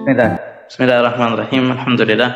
Bismillah. Bismillahirrahmanirrahim. Alhamdulillah.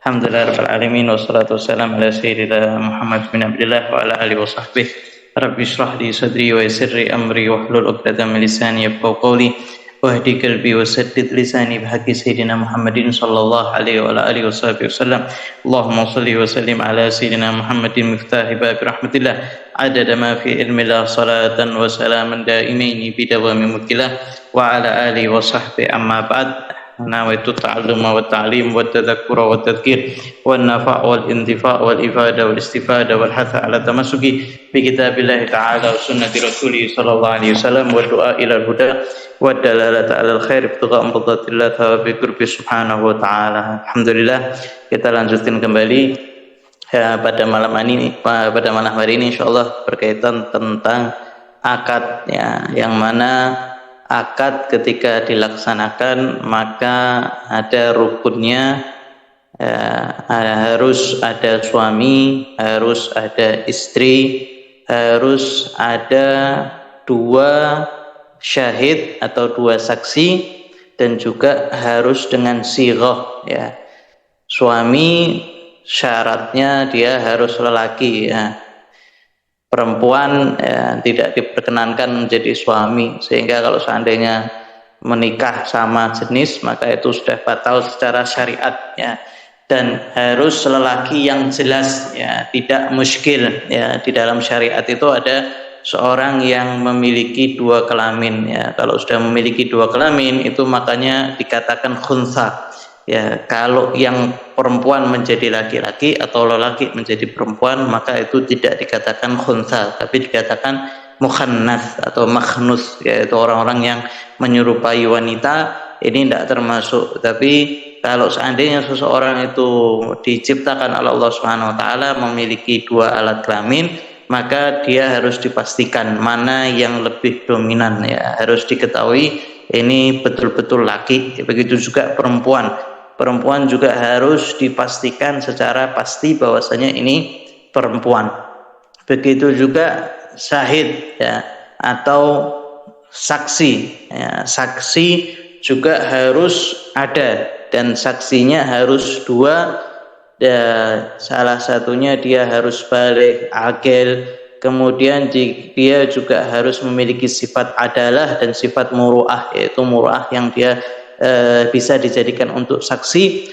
Alhamdulillah rabbil alamin wassalatu wassalamu ala sayyidina Muhammad bin Abdullah wa ala alihi wa sahbihi. Rabbi shrah li sadri wa yassir li amri wahlul 'uqdatam min lisani yafqahu qawli wahdi qalbi wa saddid lisani bihaqqi sayyidina Muhammadin sallallahu alaihi wa ala alihi wasallam. Allahumma shalli wa sallim ala sayyidina Muhammadin miftahi bab rahmatillah adada ma fi ilmillah salatan wa salaman daimaini bi dawami mulkillah wa ala alihi wa sahbihi amma ba'd. Nawaitu ta'alluma wa ta'lim wa tadhakkura wa tadhkir wa nafa' wal intifa' wal ifada wal istifada wal hatha ala tamassuki bi kitabillahi ta'ala wa sunnati rasulih sallallahu alaihi wasallam wa du'a ila al-huda wa dalalata ala al-khair ibtigha amradatillah wa bi qurbi subhanahu wa ta'ala. Alhamdulillah, kita lanjutkan kembali pada malam hari ini insyaallah berkaitan tentang akad ya, yang mana akad ketika dilaksanakan maka ada rukunnya, harus ada suami, harus ada istri, harus ada dua syahid atau dua saksi, dan juga harus dengan sighah ya. Suami syaratnya dia harus lelaki ya. Perempuan ya, tidak diperkenankan menjadi suami, sehingga kalau seandainya menikah sama jenis maka itu sudah batal secara syariat ya. Dan harus lelaki yang jelas ya, tidak muskil ya. Di dalam syariat itu ada seorang yang memiliki dua kelamin ya. Kalau sudah memiliki dua kelamin itu makanya dikatakan khunsa ya. Kalau yang perempuan menjadi laki-laki atau lelaki menjadi perempuan maka itu tidak dikatakan khunsa, tapi dikatakan mukhannas atau makhnus, yaitu orang-orang yang menyerupai wanita. Ini tidak termasuk. Tapi kalau seandainya seseorang itu diciptakan oleh Allah Subhanahu wa taala memiliki dua alat kelamin, maka dia harus dipastikan mana yang lebih dominan ya. Harus diketahui ini betul-betul laki. Begitu juga perempuan. Perempuan juga harus dipastikan secara pasti bahwasanya ini perempuan. Begitu juga syahid ya, atau saksi ya. Saksi juga harus ada, dan saksinya harus dua ya. Salah satunya dia harus baligh, aqil, kemudian dia juga harus memiliki sifat adalah dan sifat muru'ah, yaitu muru'ah yang dia bisa dijadikan untuk saksi,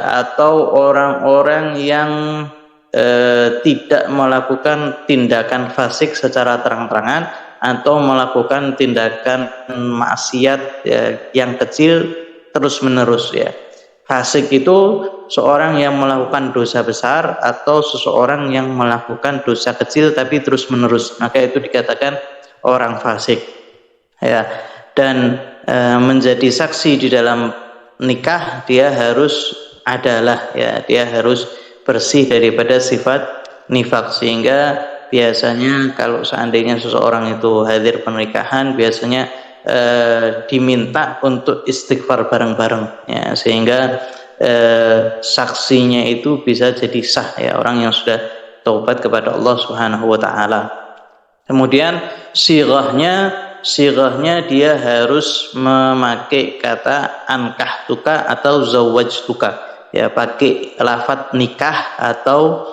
atau orang-orang yang tidak melakukan tindakan fasik secara terang-terangan atau melakukan tindakan maksiat yang kecil terus-menerus ya. Fasik itu seorang yang melakukan dosa besar atau seseorang yang melakukan dosa kecil tapi terus-menerus, maka itu dikatakan orang fasik ya. Dan menjadi saksi di dalam nikah dia harus adalah ya, dia harus bersih daripada sifat nifak, sehingga biasanya kalau seandainya seseorang itu hadir pernikahan biasanya diminta untuk istighfar bareng-bareng ya, sehingga saksinya itu bisa jadi sah ya, orang yang sudah taubat kepada Allah Subhanahu wa taala. Kemudian sighahnya dia harus memakai kata ankahtuka atau zawwajtuka ya, pakai lafadz nikah atau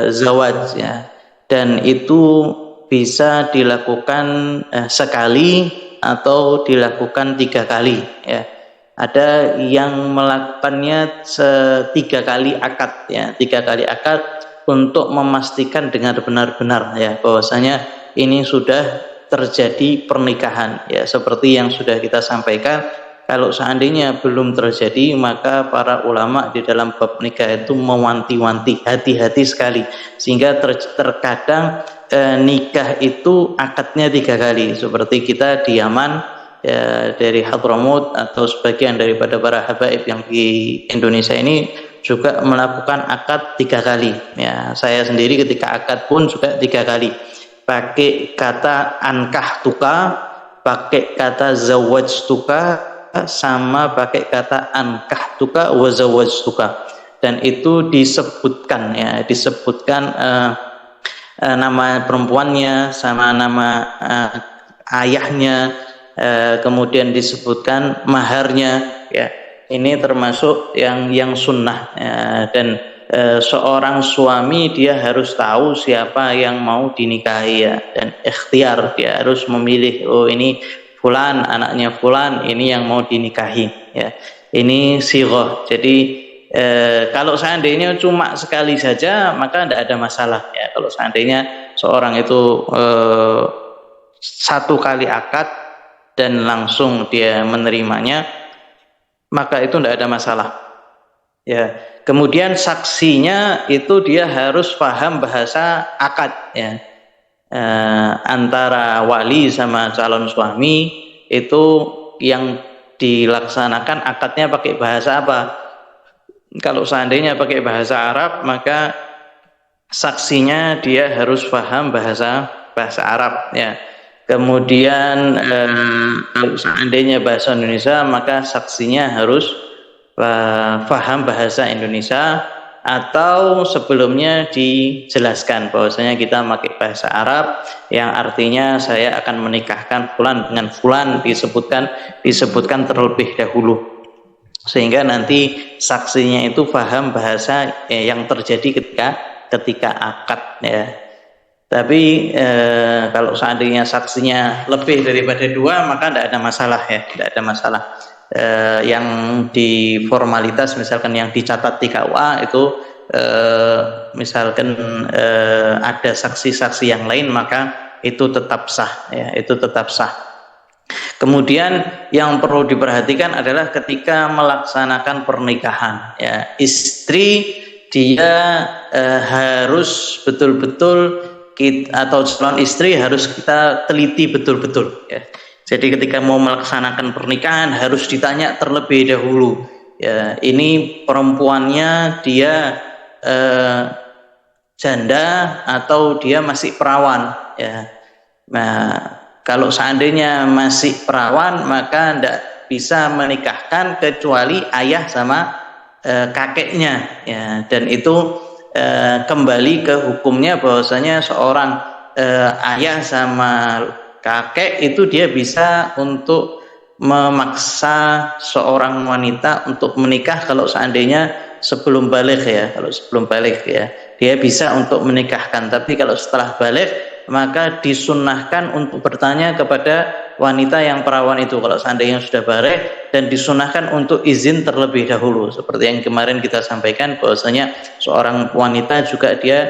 zawaj ya. Dan itu bisa dilakukan sekali atau dilakukan 3 kali ya. Ada yang melakukannya 3 kali akad ya, 3 kali akad untuk memastikan dengan benar-benar ya bahwasanya ini sudah terjadi pernikahan ya. Seperti yang sudah kita sampaikan, kalau seandainya belum terjadi maka para ulama di dalam bab nikah itu mewanti-wanti, hati-hati sekali, sehingga terkadang nikah itu akadnya 3 kali. Seperti kita di Yaman ya, dari Hadramut atau sebagian daripada para habaib yang di Indonesia ini juga melakukan akad 3 kali ya. Saya sendiri ketika akad pun juga 3 kali, pakai kata ankahtuka, pakai kata zawwajtuka, sama pakai kata ankahtuka wa zawwajtuka. Dan itu disebutkan ya, disebutkan nama perempuannya sama nama ayahnya, kemudian disebutkan maharnya, ya ini termasuk yang sunnah, dan seorang suami dia harus tahu siapa yang mau dinikahi, ya, dan ikhtiar, dia harus memilih, oh ini fulan, anaknya fulan, ini yang mau dinikahi, ya ini sighah. Jadi kalau seandainya cuma sekali saja maka tidak ada masalah, ya. Kalau seandainya seorang itu satu kali akad dan langsung dia menerimanya, maka itu tidak ada masalah, ya. Kemudian saksinya itu dia harus paham bahasa akad, ya, antara wali sama calon suami itu yang dilaksanakan akadnya pakai bahasa apa. Kalau seandainya pakai bahasa Arab, maka saksinya dia harus paham bahasa Arab, ya. Kemudian kalau seandainya bahasa Indonesia, maka saksinya harus paham bahasa Indonesia, atau sebelumnya dijelaskan bahwasanya kita pakai bahasa Arab yang artinya saya akan menikahkan fulan dengan fulan, disebutkan terlebih dahulu, sehingga nanti saksinya itu paham bahasa yang terjadi ketika akad, ya. Tapi kalau seandainya saksinya lebih daripada dua, maka tidak ada masalah, ya, tidak ada masalah. Yang di formalitas, misalkan yang dicatat di KUA itu misalkan ada saksi-saksi yang lain, maka itu tetap sah, ya, itu tetap sah. Kemudian yang perlu diperhatikan adalah ketika melaksanakan pernikahan, ya, istri dia harus betul-betul atau calon istri harus kita teliti betul-betul, ya. Jadi ketika mau melaksanakan pernikahan harus ditanya terlebih dahulu, ya, ini perempuannya dia janda atau dia masih perawan, ya. Nah, kalau seandainya masih perawan maka tidak bisa menikahkan kecuali ayah sama kakeknya, ya. Dan itu kembali ke hukumnya bahwasanya seorang ayah sama kakek itu dia bisa untuk memaksa seorang wanita untuk menikah kalau seandainya sebelum balik, ya. Kalau sebelum balik, ya, dia bisa untuk menikahkan. Tapi kalau setelah balik maka disunnahkan untuk bertanya kepada wanita yang perawan itu kalau seandainya sudah balik, dan disunnahkan untuk izin terlebih dahulu, seperti yang kemarin kita sampaikan bahwasanya seorang wanita juga dia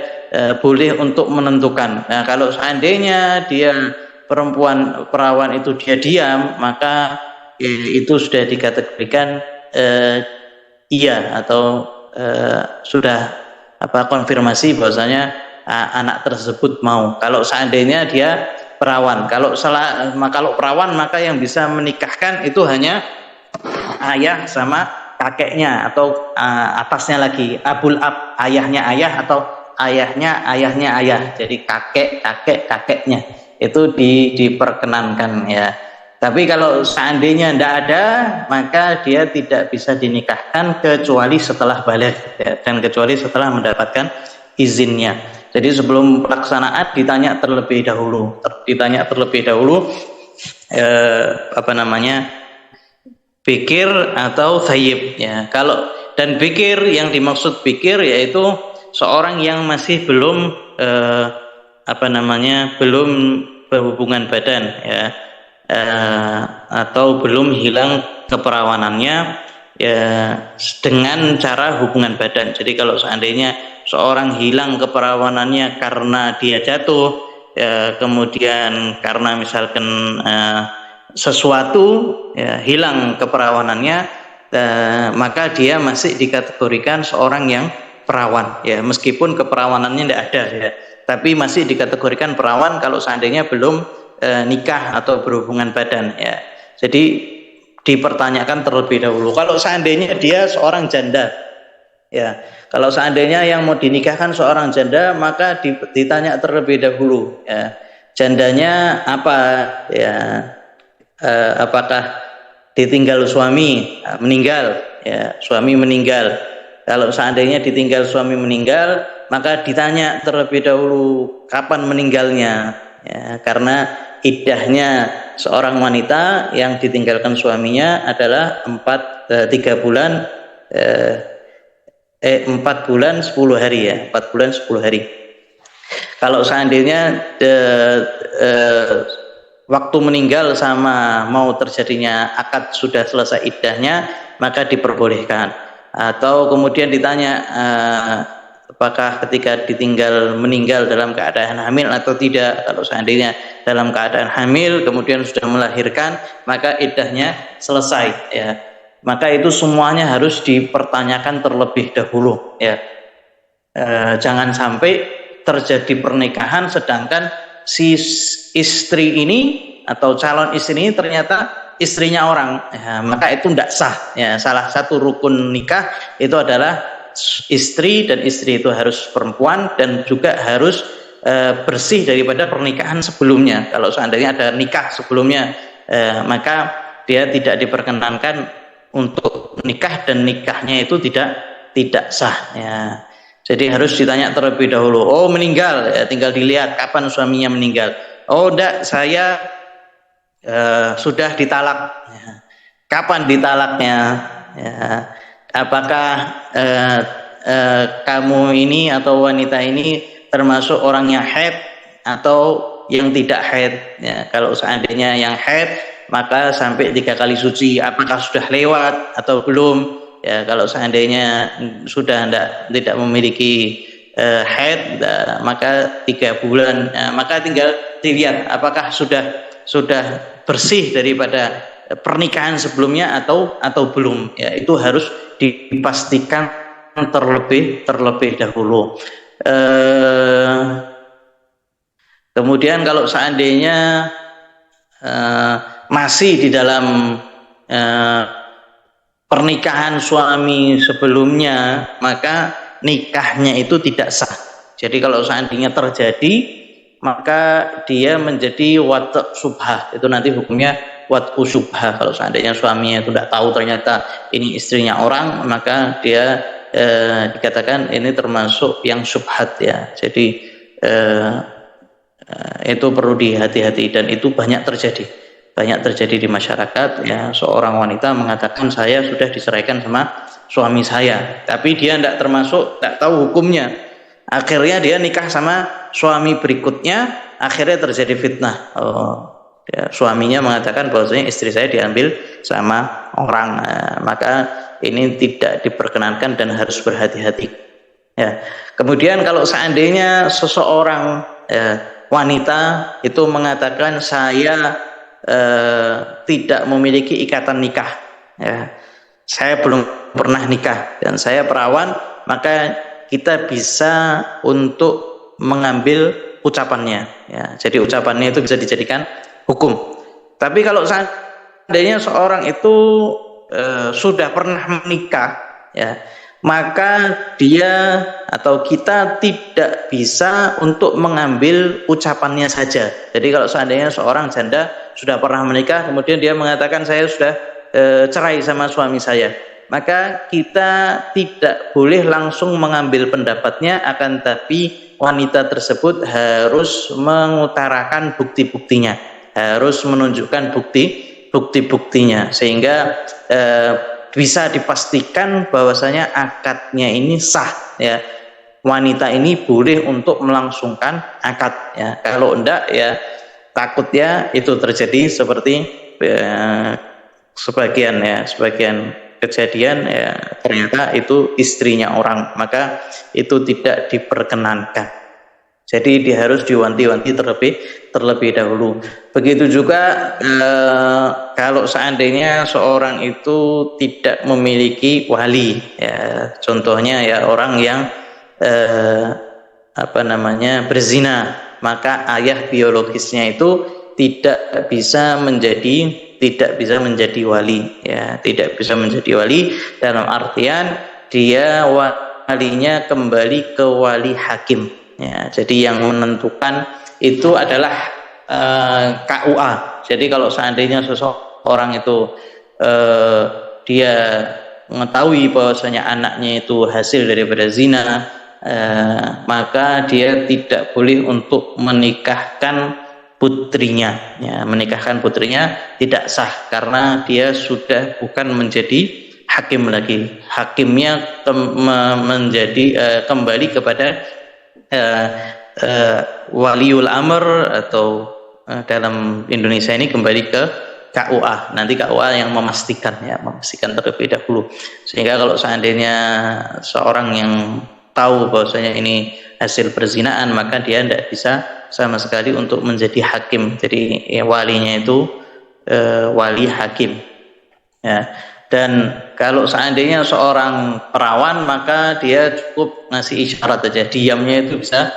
boleh untuk menentukan. Nah, kalau seandainya dia perempuan perawan itu dia diam, maka itu sudah dikategorikan iya atau sudah konfirmasi bahwasanya anak tersebut mau. Kalau seandainya dia perawan, kalau perawan maka yang bisa menikahkan itu hanya ayah sama kakeknya, atau atasnya lagi abul ab, ayahnya ayah atau ayahnya ayah. Jadi kakeknya itu diperkenankan, ya. Tapi kalau seandainya tidak ada, maka dia tidak bisa dinikahkan kecuali setelah balik, ya, dan kecuali setelah mendapatkan izinnya. Jadi sebelum pelaksanaan ditanya terlebih dahulu, bikir atau thayyib, ya. Kalau dan bikir, yang dimaksud bikir yaitu seorang yang masih belum belum berhubungan badan, ya, atau belum hilang keperawanannya, ya, dengan cara hubungan badan. Jadi kalau seandainya seorang hilang keperawanannya karena dia jatuh, ya, kemudian karena misalkan sesuatu, ya, hilang keperawanannya, maka dia masih dikategorikan seorang yang perawan, ya, meskipun keperawanannya tidak ada, ya, tapi masih dikategorikan perawan kalau seandainya belum nikah atau berhubungan badan, ya. Jadi dipertanyakan terlebih dahulu. Kalau seandainya dia seorang janda, ya, kalau seandainya yang mau dinikahkan seorang janda, maka ditanya terlebih dahulu, ya, jandanya apa, ya, apakah ditinggal suami, meninggal, ya, suami meninggal. Kalau seandainya ditinggal suami meninggal, maka ditanya terlebih dahulu kapan meninggalnya, ya, karena iddahnya seorang wanita yang ditinggalkan suaminya adalah 4 bulan 4 bulan 10 hari ya, 4 bulan 10 hari. Kalau seandainya waktu meninggal sama mau terjadinya akad sudah selesai iddahnya, maka diperbolehkan. Atau kemudian ditanya apakah ketika meninggal dalam keadaan hamil atau tidak. Kalau seandainya dalam keadaan hamil kemudian sudah melahirkan, maka iddahnya selesai ya. Maka itu semuanya harus dipertanyakan terlebih dahulu ya. Jangan sampai terjadi pernikahan sedangkan si istri ini atau calon istri ini ternyata istrinya orang ya, maka itu tidak sah ya. Salah satu rukun nikah itu adalah istri, dan istri itu harus perempuan dan juga harus bersih daripada pernikahan sebelumnya. Kalau seandainya ada nikah sebelumnya maka dia tidak diperkenankan untuk nikah, dan nikahnya itu tidak sah ya. Jadi harus ditanya terlebih dahulu. Oh meninggal ya, tinggal dilihat kapan suaminya meninggal. Oh enggak, saya sudah ditalak ya. Kapan ditalaknya ya. Apakah kamu ini atau wanita ini termasuk orang yang haid atau yang tidak haid ya. Kalau seandainya yang haid maka sampai 3 kali suci, apakah sudah lewat atau belum ya. Kalau seandainya sudah tidak memiliki haid maka 3 bulan maka tinggal dilihat apakah sudah bersih daripada pernikahan sebelumnya atau belum ya. Itu harus dipastikan terlebih dahulu. Kemudian kalau seandainya masih di dalam pernikahan suami sebelumnya, maka nikahnya itu tidak sah. Jadi kalau seandainya terjadi, maka dia menjadi wat'u syubhah. Itu nanti hukumnya wat'u syubhah. Kalau seandainya suaminya itu tidak tahu ternyata ini istrinya orang, maka dia dikatakan ini termasuk yang syubhat ya. Jadi itu perlu dihati-hati, dan itu banyak terjadi di masyarakat ya. Seorang wanita mengatakan saya sudah diceraikan sama suami saya, tapi dia tidak tahu hukumnya. Akhirnya dia nikah sama suami berikutnya, akhirnya terjadi fitnah. Ya, suaminya mengatakan bahwasanya istri saya diambil sama orang, maka ini tidak diperkenankan dan harus berhati-hati. Ya. Kemudian kalau seandainya seseorang wanita itu mengatakan saya tidak memiliki ikatan nikah, ya, saya belum pernah nikah dan saya perawan, maka kita bisa untuk mengambil ucapannya ya. Jadi ucapannya itu bisa dijadikan hukum. Tapi kalau seandainya seorang itu sudah pernah menikah ya, maka dia atau kita tidak bisa untuk mengambil ucapannya saja. Jadi kalau seandainya seorang janda sudah pernah menikah kemudian dia mengatakan saya sudah cerai sama suami saya, maka kita tidak boleh langsung mengambil pendapatnya, akan tapi wanita tersebut harus mengutarakan bukti-buktinya, harus menunjukkan bukti-buktinya sehingga bisa dipastikan bahwasanya akadnya ini sah ya. Wanita ini boleh untuk melangsungkan akad ya. Kalau enggak ya takutnya itu terjadi seperti sebagian kejadian ya, ternyata itu istrinya orang, maka itu tidak diperkenankan. Jadi dia harus diwanti-wanti terlebih dahulu. Begitu juga kalau seandainya seorang itu tidak memiliki wali, ya, contohnya ya orang yang berzina, maka ayah biologisnya itu tidak bisa menjadi wali, ya, tidak bisa menjadi wali dalam artian dia walinya kembali ke wali hakim. Ya, jadi yang menentukan itu adalah KUA. Jadi kalau seandainya seseorang itu dia mengetahui bahwasanya anaknya itu hasil daripada zina, maka dia tidak boleh untuk menikahkan putrinya, ya, menikahkan putrinya tidak sah karena dia sudah bukan menjadi hakim lagi. Hakimnya menjadi kembali kepada waliul amr, atau dalam Indonesia ini kembali ke KUA. Nanti KUA yang memastikan terlebih dahulu. Sehingga kalau seandainya seorang yang tahu bahwasanya ini hasil perzinaan, maka dia tidak bisa sama sekali untuk menjadi hakim. Jadi ya, walinya itu wali hakim. Ya. Dan kalau seandainya seorang perawan, maka dia cukup ngasih isyarat aja, diamnya itu bisa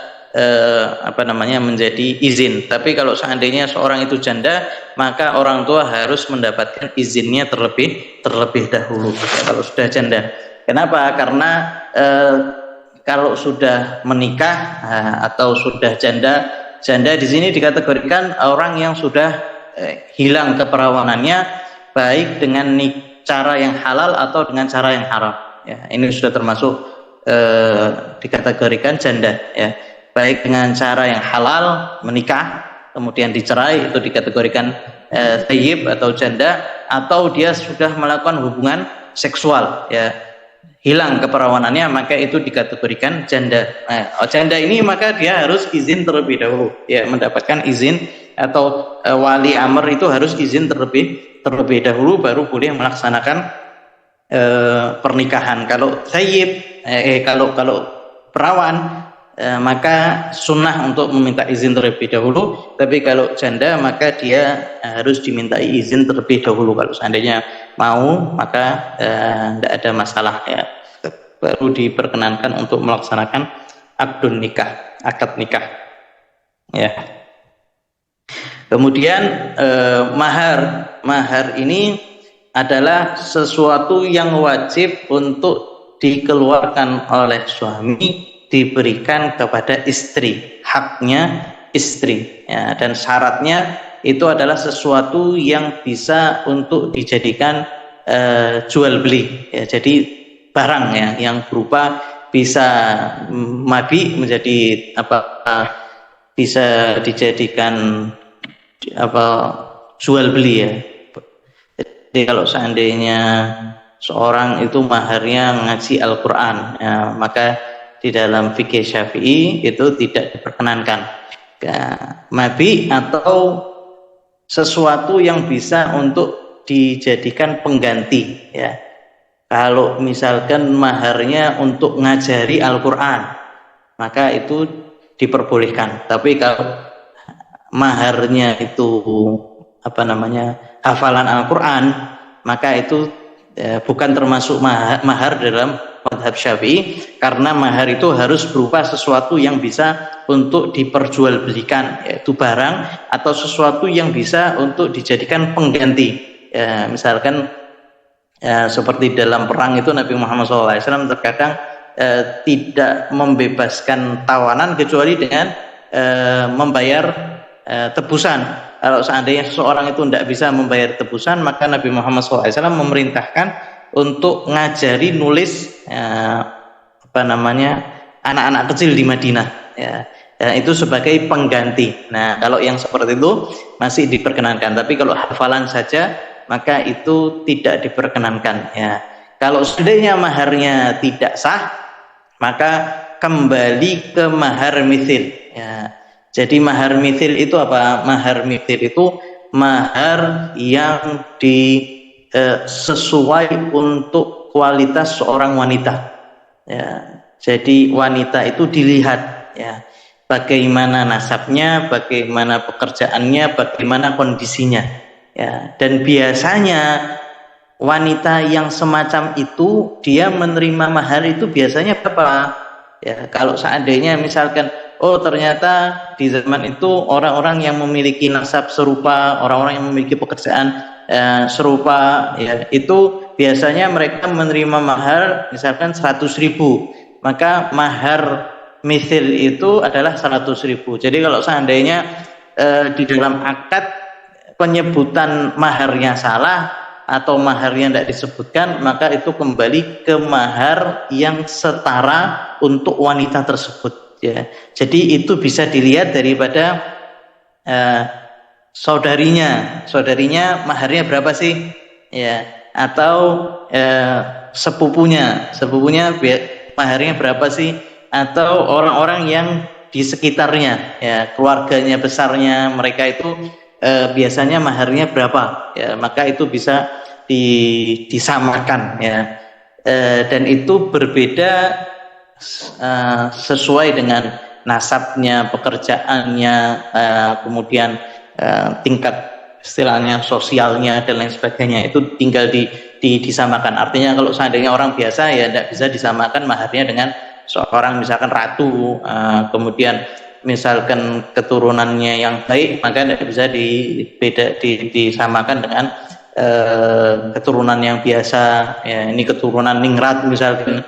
menjadi izin. Tapi kalau seandainya seorang itu janda, maka orang tua harus mendapatkan izinnya terlebih dahulu ya, kalau sudah janda. Kenapa? Karena kalau sudah menikah atau sudah janda di sini dikategorikan orang yang sudah hilang keperawanannya, baik dengan cara yang halal atau dengan cara yang haram. Ya, ini sudah termasuk dikategorikan janda. Ya, baik dengan cara yang halal, menikah kemudian dicerai, itu dikategorikan thayyib atau janda, atau dia sudah melakukan hubungan seksual, ya, hilang keperawanannya, maka itu dikategorikan janda. Janda ini maka dia harus izin terlebih dahulu, ya, mendapatkan izin, atau wali amr itu harus izin terlebih dahulu baru boleh melaksanakan pernikahan. Kalau thayyib, kalau perawan, maka sunnah untuk meminta izin terlebih dahulu. Tapi kalau janda, maka dia harus dimintai izin terlebih dahulu. Kalau seandainya mau, maka tidak ada masalah, ya, baru diperkenankan untuk melaksanakan akad nikah, ya. Kemudian mahar ini adalah sesuatu yang wajib untuk dikeluarkan oleh suami, diberikan kepada istri, haknya istri, ya, dan syaratnya itu adalah sesuatu yang bisa untuk dijadikan jual beli, ya, jadi barang, ya, yang berupa bisa menjadi bisa dijadikan jual beli, ya. Jadi kalau seandainya seorang itu maharnya ngaji Al-Quran, ya, maka di dalam fikih Syafi'i itu tidak diperkenankan, ya, mabi atau sesuatu yang bisa untuk dijadikan pengganti, ya. Kalau misalkan maharnya untuk ngajari Al-Quran, maka itu diperbolehkan. Tapi kalau maharnya itu hafalan Al-Quran, maka itu bukan termasuk mahar dalam mazhab Syafi'i, karena mahar itu harus berupa sesuatu yang bisa untuk diperjualbelikan, yaitu barang atau sesuatu yang bisa untuk dijadikan pengganti, ya, misalkan seperti dalam perang itu Nabi Muhammad SAW terkadang tidak membebaskan tawanan kecuali dengan membayar tebusan. Kalau seandainya seseorang itu tidak bisa membayar tebusan, maka Nabi Muhammad SAW memerintahkan untuk ngajari nulis anak-anak kecil di Madinah, ya, itu sebagai pengganti. Nah, kalau yang seperti itu masih diperkenankan, tapi kalau hafalan saja maka itu tidak diperkenankan, ya. Kalau seandainya maharnya tidak sah, maka kembali ke mahar mithil, ya. Jadi mahar mithil itu apa? Mahar mithil itu mahar yang sesuai untuk kualitas seorang wanita, ya. Jadi wanita itu dilihat, ya, bagaimana nasabnya, bagaimana pekerjaannya, bagaimana kondisinya, ya. Dan biasanya wanita yang semacam itu dia menerima mahar itu biasanya berapa? Ya, kalau seandainya misalkan ternyata di zaman itu orang-orang yang memiliki nasab serupa, orang-orang yang memiliki pekerjaan serupa, ya, itu biasanya mereka menerima mahar misalkan 100.000, maka mahar mithil itu adalah 100.000. Jadi kalau seandainya di dalam akad penyebutan maharnya salah atau maharnya tidak disebutkan, maka itu kembali ke mahar yang setara untuk wanita tersebut, ya. Jadi itu bisa dilihat daripada eh, saudarinya maharnya berapa sih, ya, atau sepupunya maharnya berapa sih, atau orang-orang yang di sekitarnya, ya, keluarganya besarnya mereka itu biasanya maharnya berapa, ya, maka itu bisa disamakan, ya. Dan itu berbeda sesuai dengan nasabnya, pekerjaannya, kemudian tingkat istilahnya sosialnya dan lain sebagainya, itu tinggal disamakan. Artinya kalau seandainya orang biasa, ya tidak bisa disamakan maharnya dengan seorang misalkan ratu, kemudian misalkan keturunannya yang baik, maka tidak bisa disamakan dengan keturunan yang biasa, ya, ini keturunan ningrat misalkan,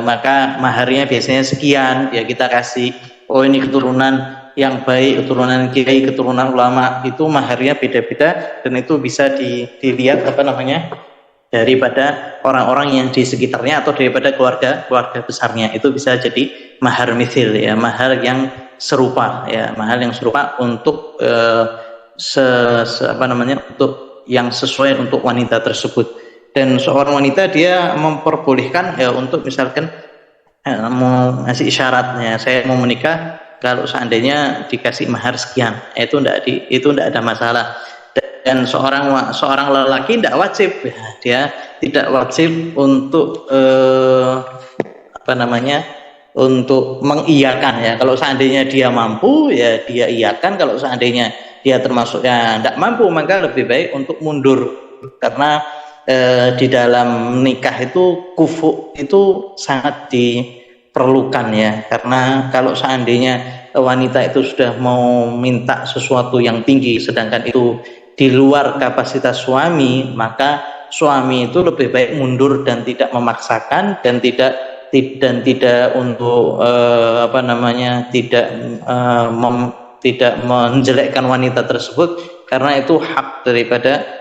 maka maharnya biasanya sekian, ya kita kasih. Oh, ini keturunan yang baik, keturunan kiai, keturunan ulama, itu maharnya beda-beda, dan itu bisa dilihat daripada orang-orang yang di sekitarnya atau daripada keluarga besarnya, itu bisa jadi mahar mithil, ya, mahar yang serupa, ya, mahar yang serupa untuk untuk yang sesuai untuk wanita tersebut. Dan seorang wanita dia memperbolehkan, ya, untuk misalkan mau ngasih isyaratnya, saya mau menikah, kalau seandainya dikasih mahar sekian, itu tidak ada masalah. Dan seorang lelaki tidak wajib, ya, dia tidak wajib untuk untuk mengiyakan, ya. Kalau seandainya dia mampu, ya dia iyakan. Kalau seandainya dia termasuknya tidak mampu, maka lebih baik untuk mundur, karena di dalam nikah itu kufu itu sangat diperlukan, ya, karena kalau seandainya wanita itu sudah mau minta sesuatu yang tinggi, sedangkan itu di luar kapasitas suami, maka suami itu lebih baik mundur dan tidak memaksakan, dan tidak untuk tidak menjelekkan wanita tersebut, karena itu hak daripada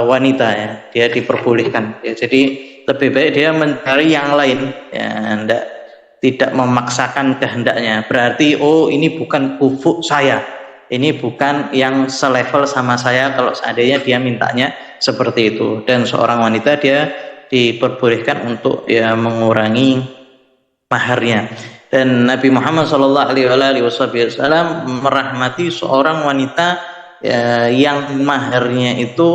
wanita, ya, dia diperbolehkan, ya. Jadi lebih baik dia mencari yang lain, ya, tidak memaksakan kehendaknya. Berarti ini bukan kufu saya, ini bukan yang selevel sama saya kalau seandainya dia mintanya seperti itu. Dan seorang wanita dia diperbolehkan untuk, ya, mengurangi maharnya. Dan Nabi Muhammad SAW merahmati seorang wanita, ya, yang maharnya itu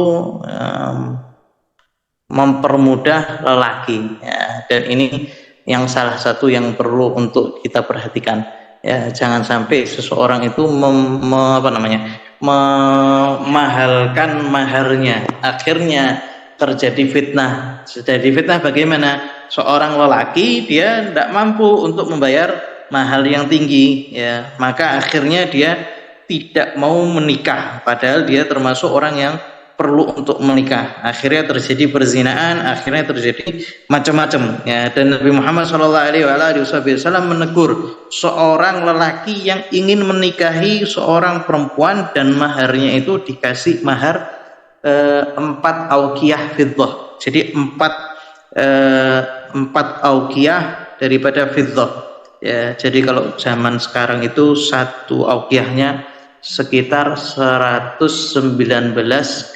mempermudah lelaki, ya. Dan ini yang salah satu yang perlu untuk kita perhatikan, ya, jangan sampai seseorang itu memahalkan maharnya, akhirnya terjadi fitnah. Bagaimana? Seorang lelaki dia tidak mampu untuk membayar mahal yang tinggi, ya, maka akhirnya dia tidak mau menikah, padahal dia termasuk orang yang perlu untuk menikah. Akhirnya terjadi perzinaan, akhirnya terjadi macam-macam, ya. Dan Nabi Muhammad SAW menegur seorang lelaki yang ingin menikahi seorang perempuan dan maharnya itu dikasih mahar 4 auqiyah fiddah. Jadi 4 auqiyah daripada fiddah, ya. Jadi kalau zaman sekarang itu 1 auqiyahnya sekitar 119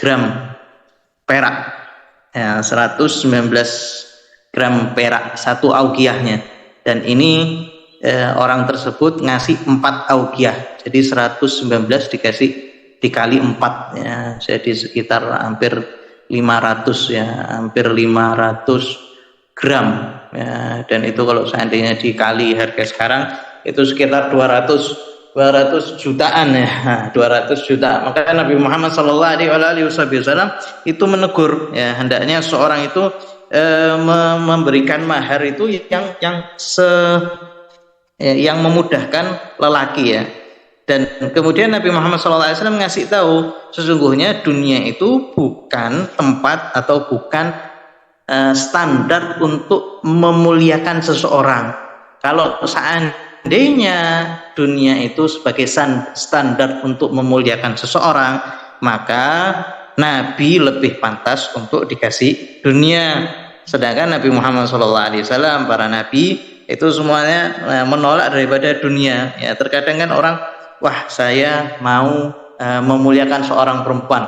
gram perak, ya, 119 gram perak 1 auqiyahnya. Dan ini orang tersebut ngasih 4 auqiyah, jadi 119 dikali 4, ya, jadi sekitar hampir 500, ya, hampir 500 gram, ya. Dan itu kalau seandainya dikali harga sekarang itu sekitar 200 jutaan, ya. Nah, 200 juta. Maka Nabi Muhammad SAW itu menegur, ya, hendaknya seorang itu memberikan mahar itu yang memudahkan lelaki, ya. Dan kemudian Nabi Muhammad SAW ngasih tahu, sesungguhnya dunia itu bukan tempat atau bukan standar untuk memuliakan seseorang. Kalau seandainya dunia itu sebagai standar untuk memuliakan seseorang, maka Nabi lebih pantas untuk dikasih dunia. Sedangkan Nabi Muhammad SAW, para nabi itu semuanya menolak daripada dunia, ya. Terkadang kan orang wah saya mau memuliakan seorang perempuan,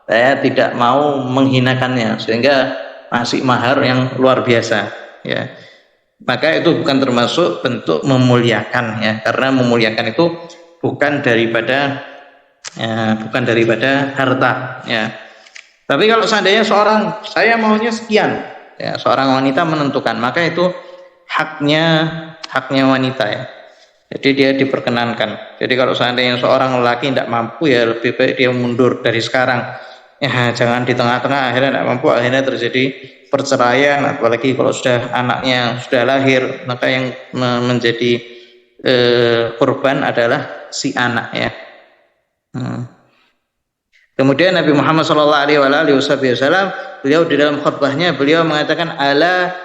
saya tidak mau menghinakannya, sehingga ngasih mahar yang luar biasa, ya, maka itu bukan termasuk bentuk memuliakan, ya, karena memuliakan itu bukan daripada harta, ya. Tapi kalau seandainya saya maunya sekian, ya, seorang wanita menentukan, maka itu haknya wanita, ya. Jadi dia diperkenankan. Jadi kalau seandainya seorang lelaki tidak mampu, ya lebih baik dia mundur dari sekarang. Ya, jangan di tengah-tengah akhirnya tidak mampu, akhirnya terjadi perceraian. Apalagi kalau sudah anaknya sudah lahir, maka yang menjadi korban adalah si anak, ya. Kemudian Nabi Muhammad SAW, beliau di dalam khutbahnya beliau mengatakan, ala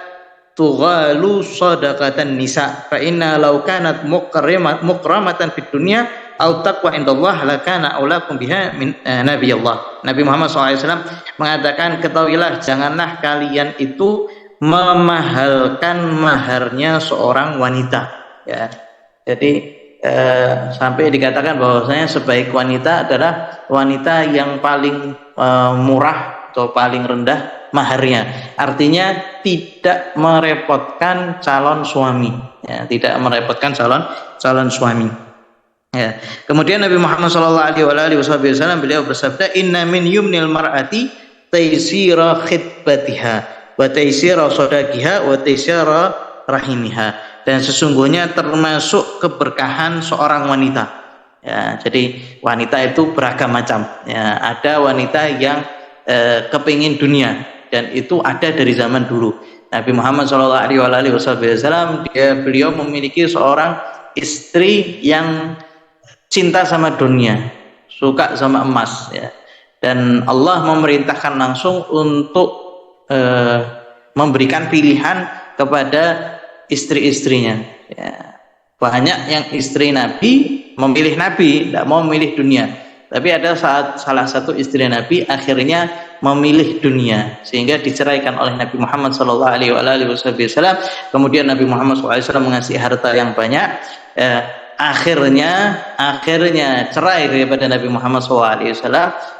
tughalu sadaqatan nisa fa inna law kanat mukramatan fid dunya aw taqwa indallah lakana aulakum biha min nabiyallah. Nabi Muhammad SAW mengatakan, ketahuilah janganlah kalian itu memahalkan maharnya seorang wanita, ya. Jadi sampai dikatakan bahwasanya sebaik wanita adalah wanita yang paling murah atau paling rendah maharnya, artinya tidak merepotkan calon suami, ya, tidak merepotkan calon suami, ya. Kemudian Nabi Muhammad SAW beliau bersabda, inna min yumnil mar'ati taysira khitbatiha wa taysira sadaqiha wa taysira rahimiha, dan sesungguhnya termasuk keberkahan seorang wanita, ya. Jadi wanita itu beragam macam, ya. Ada wanita yang kepingin dunia, dan itu ada dari zaman dulu. Nabi Muhammad SAW beliau memiliki seorang istri yang cinta sama dunia, suka sama emas, ya. Dan Allah memerintahkan langsung untuk memberikan pilihan kepada istri-istrinya, ya. Banyak yang istri Nabi memilih Nabi, tidak mau memilih dunia. Tapi ada salah satu istri Nabi akhirnya memilih dunia, sehingga diceraikan oleh Nabi Muhammad SAW. Kemudian Nabi Muhammad SAW mengasihi harta yang banyak. Akhirnya cerai daripada Nabi Muhammad SAW,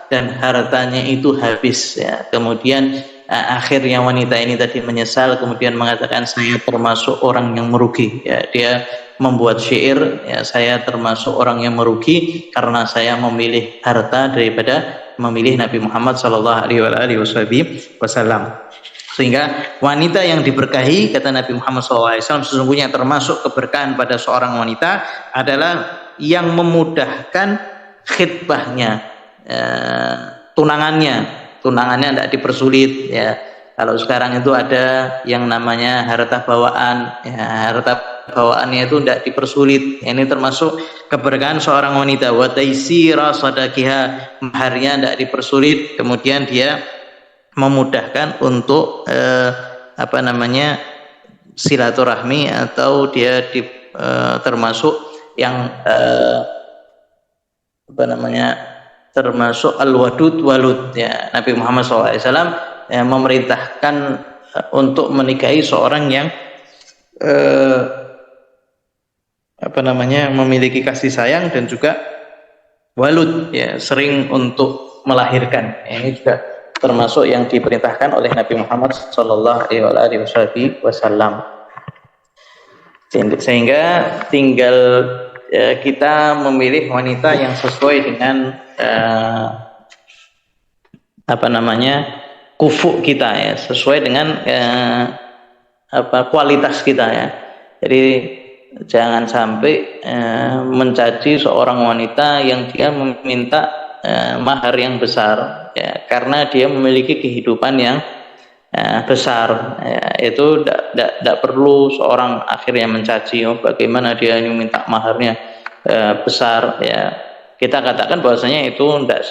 dan hartanya itu habis, ya. Kemudian akhirnya wanita ini tadi menyesal, kemudian mengatakan, saya termasuk orang yang merugi, ya. Dia membuat syair, ya, saya termasuk orang yang merugi karena saya memilih harta daripada memilih Nabi Muhammad SAW. Sehingga wanita yang diberkahi, kata Nabi Muhammad SAW, sesungguhnya termasuk keberkahan pada seorang wanita adalah yang memudahkan khitbahnya, tunangannya tidak dipersulit, ya. Kalau sekarang itu ada yang namanya harta bawaan, ya, harta bawaannya itu tidak dipersulit. Ini termasuk keberkahan seorang wanita. Wa taysira sadaqiha, maharnya tidak dipersulit, kemudian dia memudahkan untuk silaturahmi, atau dia termasuk yang termasuk al-wadud walud, ya. Nabi Muhammad SAW memerintahkan untuk menikahi seorang yang memiliki kasih sayang dan juga walud, ya, sering untuk melahirkan. Ini juga termasuk yang diperintahkan oleh Nabi Muhammad SAW. Sehingga tinggal kita memilih wanita yang sesuai dengan kufuk kita, ya, sesuai dengan kualitas kita, ya. Jadi jangan sampai mencaci seorang wanita yang dia meminta mahar yang besar, ya, karena dia memiliki kehidupan yang besar, ya. Itu tidak perlu seorang akhirnya mencaci, bagaimana dia minta maharnya besar, ya. Kita katakan bahwasanya itu tidak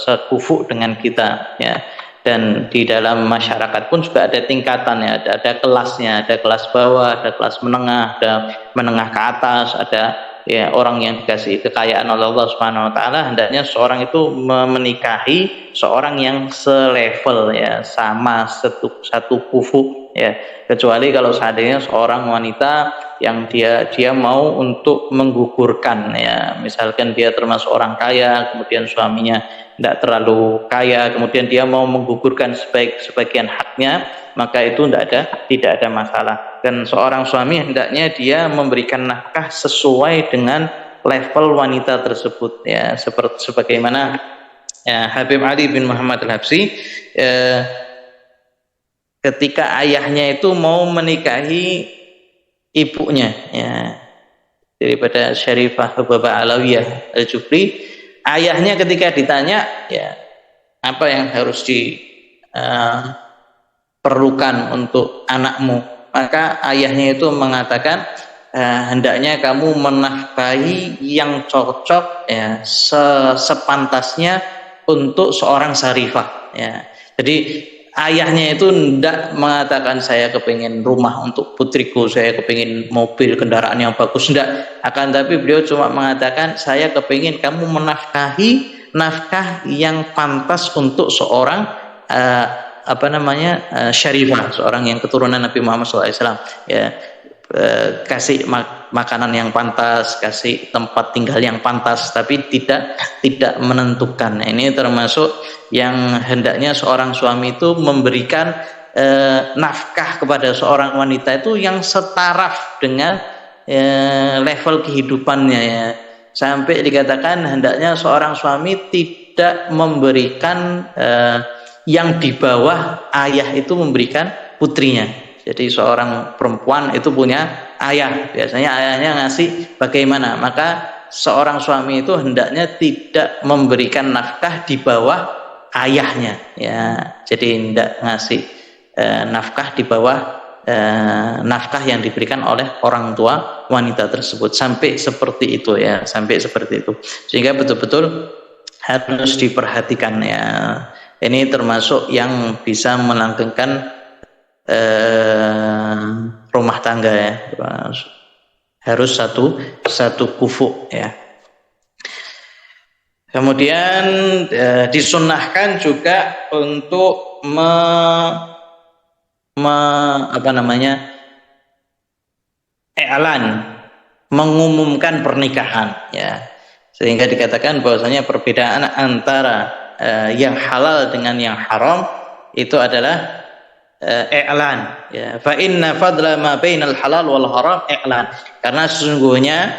sekufuk dengan kita, ya. Dan di dalam masyarakat pun juga ada tingkatannya, ada kelasnya, ada kelas bawah, ada kelas menengah, ada menengah ke atas, ada, ya, orang yang dikasih kekayaan oleh Allah Subhanahu wa taala. Hendaknya seorang itu menikahi seorang yang selevel, ya, sama satu kufu, ya, kecuali kalau seandainya seorang wanita yang dia mau untuk menggugurkan, ya, misalkan dia termasuk orang kaya, kemudian suaminya tidak terlalu kaya, kemudian dia mau menggugurkan sebagian haknya, maka itu tidak ada masalah. Dan seorang suami hendaknya dia memberikan nafkah sesuai dengan level wanita tersebut, ya, seperti sebagaimana ya, Habib Ali bin Muhammad Al-Habsyi ketika ayahnya itu mau menikahi ibunya, ya, daripada Syarifah Hubabah Alawiyah Al-Jufri, ayahnya ketika ditanya, ya, apa yang harus diperlukan untuk anakmu, maka ayahnya itu mengatakan, hendaknya kamu menafkahi yang cocok, ya, sepantasnya untuk seorang Syarifah, ya. Jadi ayahnya itu tidak mengatakan saya kepingin rumah untuk putriku, saya kepingin mobil kendaraan yang bagus, tidak. Akan tapi beliau cuma mengatakan saya kepingin kamu menafkahi nafkah yang pantas untuk seorang Syarifah, seorang yang keturunan Nabi Muhammad SAW, ya. Kasih makanan yang pantas, kasih tempat tinggal yang pantas, tapi tidak menentukan. Ini termasuk yang hendaknya seorang suami itu memberikan nafkah kepada seorang wanita itu yang setaraf dengan level kehidupannya, ya. Sampai dikatakan hendaknya seorang suami tidak memberikan yang di bawah ayah itu memberikan putrinya. Jadi seorang perempuan itu punya ayah, biasanya ayahnya ngasih bagaimana, maka seorang suami itu hendaknya tidak memberikan nafkah di bawah ayahnya, ya. Jadi tidak ngasih nafkah di bawah nafkah yang diberikan oleh orang tua wanita tersebut, sampai seperti itu, ya, sampai seperti itu, sehingga betul-betul harus diperhatikan, ya. Ini termasuk yang bisa melanggengkan rumah tangga, ya. Harus satu kufu, ya. Kemudian disunnahkan juga untuk mengumumkan pernikahan, ya. Sehingga dikatakan bahwasanya perbedaan antara yang halal dengan yang haram itu adalah i'lan, ya. Fa inna fadla ma bainal halal wal haram i'lan. Karena sesungguhnya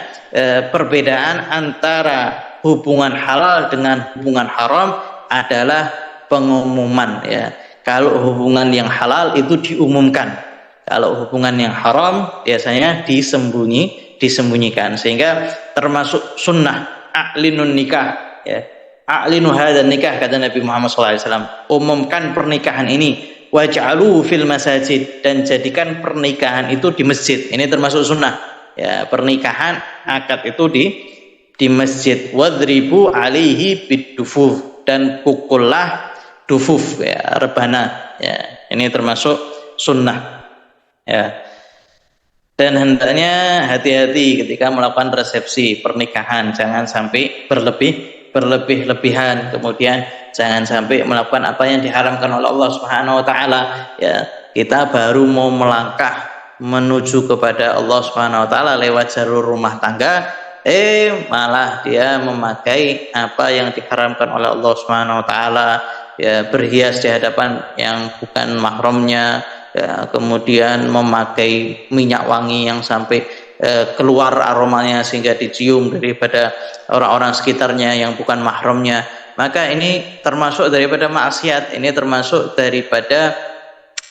perbedaan antara hubungan halal dengan hubungan haram adalah pengumuman, ya. Kalau hubungan yang halal itu diumumkan, kalau hubungan yang haram biasanya disembunyikan. Sehingga termasuk sunnah a'linun nikah, ya. A'linu hadzal nikah, kata Nabi Muhammad SAW, umumkan pernikahan ini, waj'aluhu fil masajid, dan jadikan pernikahan itu di masjid. Ini termasuk sunnah, ya, pernikahan akad itu di masjid. Wadribu alaihi bidufuf, dan pukullah dufuf, ya, rebana, ya. Ini termasuk sunnah, ya. Dan hendaknya hati-hati ketika melakukan resepsi pernikahan, jangan sampai berlebih-lebihan, kemudian jangan sampai melakukan apa yang diharamkan oleh Allah Subhanahu wa taala, ya. Kita baru mau melangkah menuju kepada Allah Subhanahu wa taala lewat jalur rumah tangga, malah dia memakai apa yang diharamkan oleh Allah Subhanahu wa taala, ya, berhias di hadapan yang bukan mahramnya, ya, kemudian memakai minyak wangi yang sampai keluar aromanya sehingga dicium daripada orang-orang sekitarnya yang bukan mahramnya, maka ini termasuk daripada maksiat, ini termasuk daripada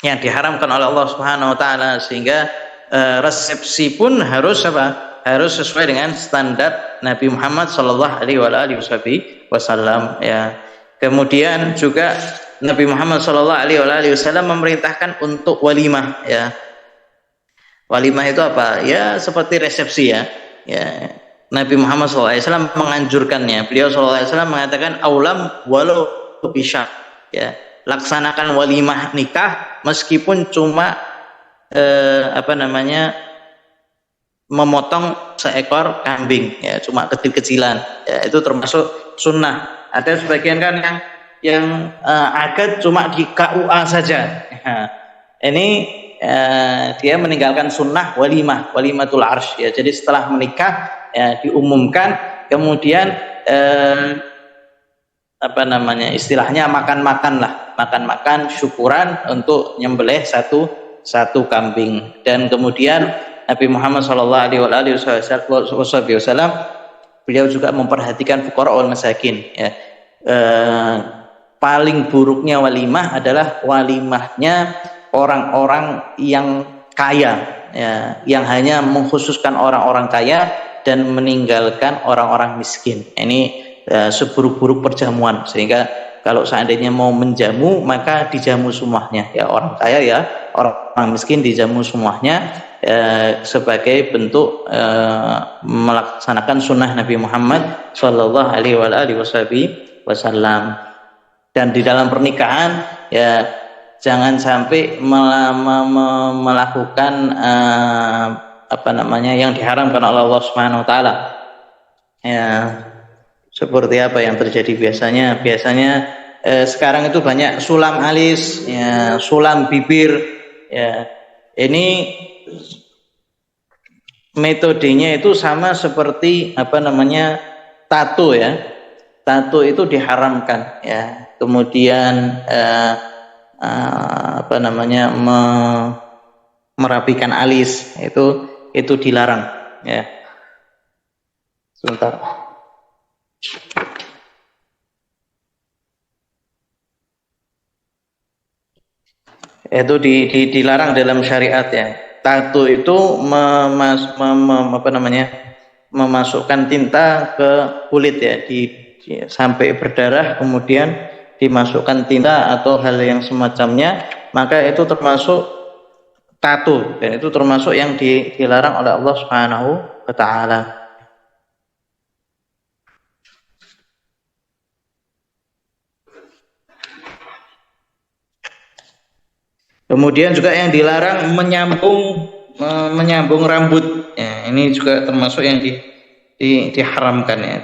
yang diharamkan oleh Allah Subhanahu wa taala. Sehingga resepsi pun harus harus sesuai dengan standar Nabi Muhammad sallallahu alaihi wasallam, ya. Kemudian juga Nabi Muhammad sallallahu alaihi wasallam memerintahkan untuk walimah, ya. Walimah itu apa? Ya, seperti resepsi, ya. Ya. Nabi Muhammad SAW menganjurkannya. Beliau SAW mengatakan aulam walau bisyak, ya. Laksanakan walimah nikah meskipun cuma memotong seekor kambing, ya, cuma kecil-kecilan, ya. Itu termasuk sunnah. Ada sebagian kan yang akad cuma di KUA saja. Nah, ini dia meninggalkan sunnah walimatul arsh ya. Jadi setelah menikah ya, diumumkan, kemudian istilahnya makan syukuran untuk nyembelih satu kambing. Dan kemudian Nabi Muhammad SAW beliau juga memperhatikan fuqara wal masakin ya. Paling buruknya walimah adalah walimahnya orang-orang yang kaya ya, yang hanya mengkhususkan orang-orang kaya dan meninggalkan orang-orang miskin. Ini seburuk-buruk perjamuan, sehingga kalau seandainya mau menjamu maka dijamu semuanya ya, orang kaya ya, orang miskin dijamu semuanya sebagai bentuk melaksanakan sunnah Nabi Muhammad Shallallahu Alaihi Wasallam. Dan di dalam pernikahan ya jangan sampai melakukan yang diharamkan oleh Allah Subhanahu Wa Taala ya. Seperti apa yang terjadi biasanya sekarang itu banyak sulam alis ya, sulam bibir ya. Ini metodenya itu sama seperti tato ya. Tato itu diharamkan ya. Kemudian merapikan alis itu dilarang ya. Sebentar. Itu dilarang dalam syariat ya. Tato itu memasukkan tinta ke kulit ya, sampai berdarah, kemudian dimasukkan tinta atau hal yang semacamnya, maka itu termasuk tato dan itu termasuk yang dilarang oleh Allah Subhanahu wa Ta'ala. Kemudian juga yang dilarang menyambung rambut ya, ini juga termasuk yang diharamkan ya,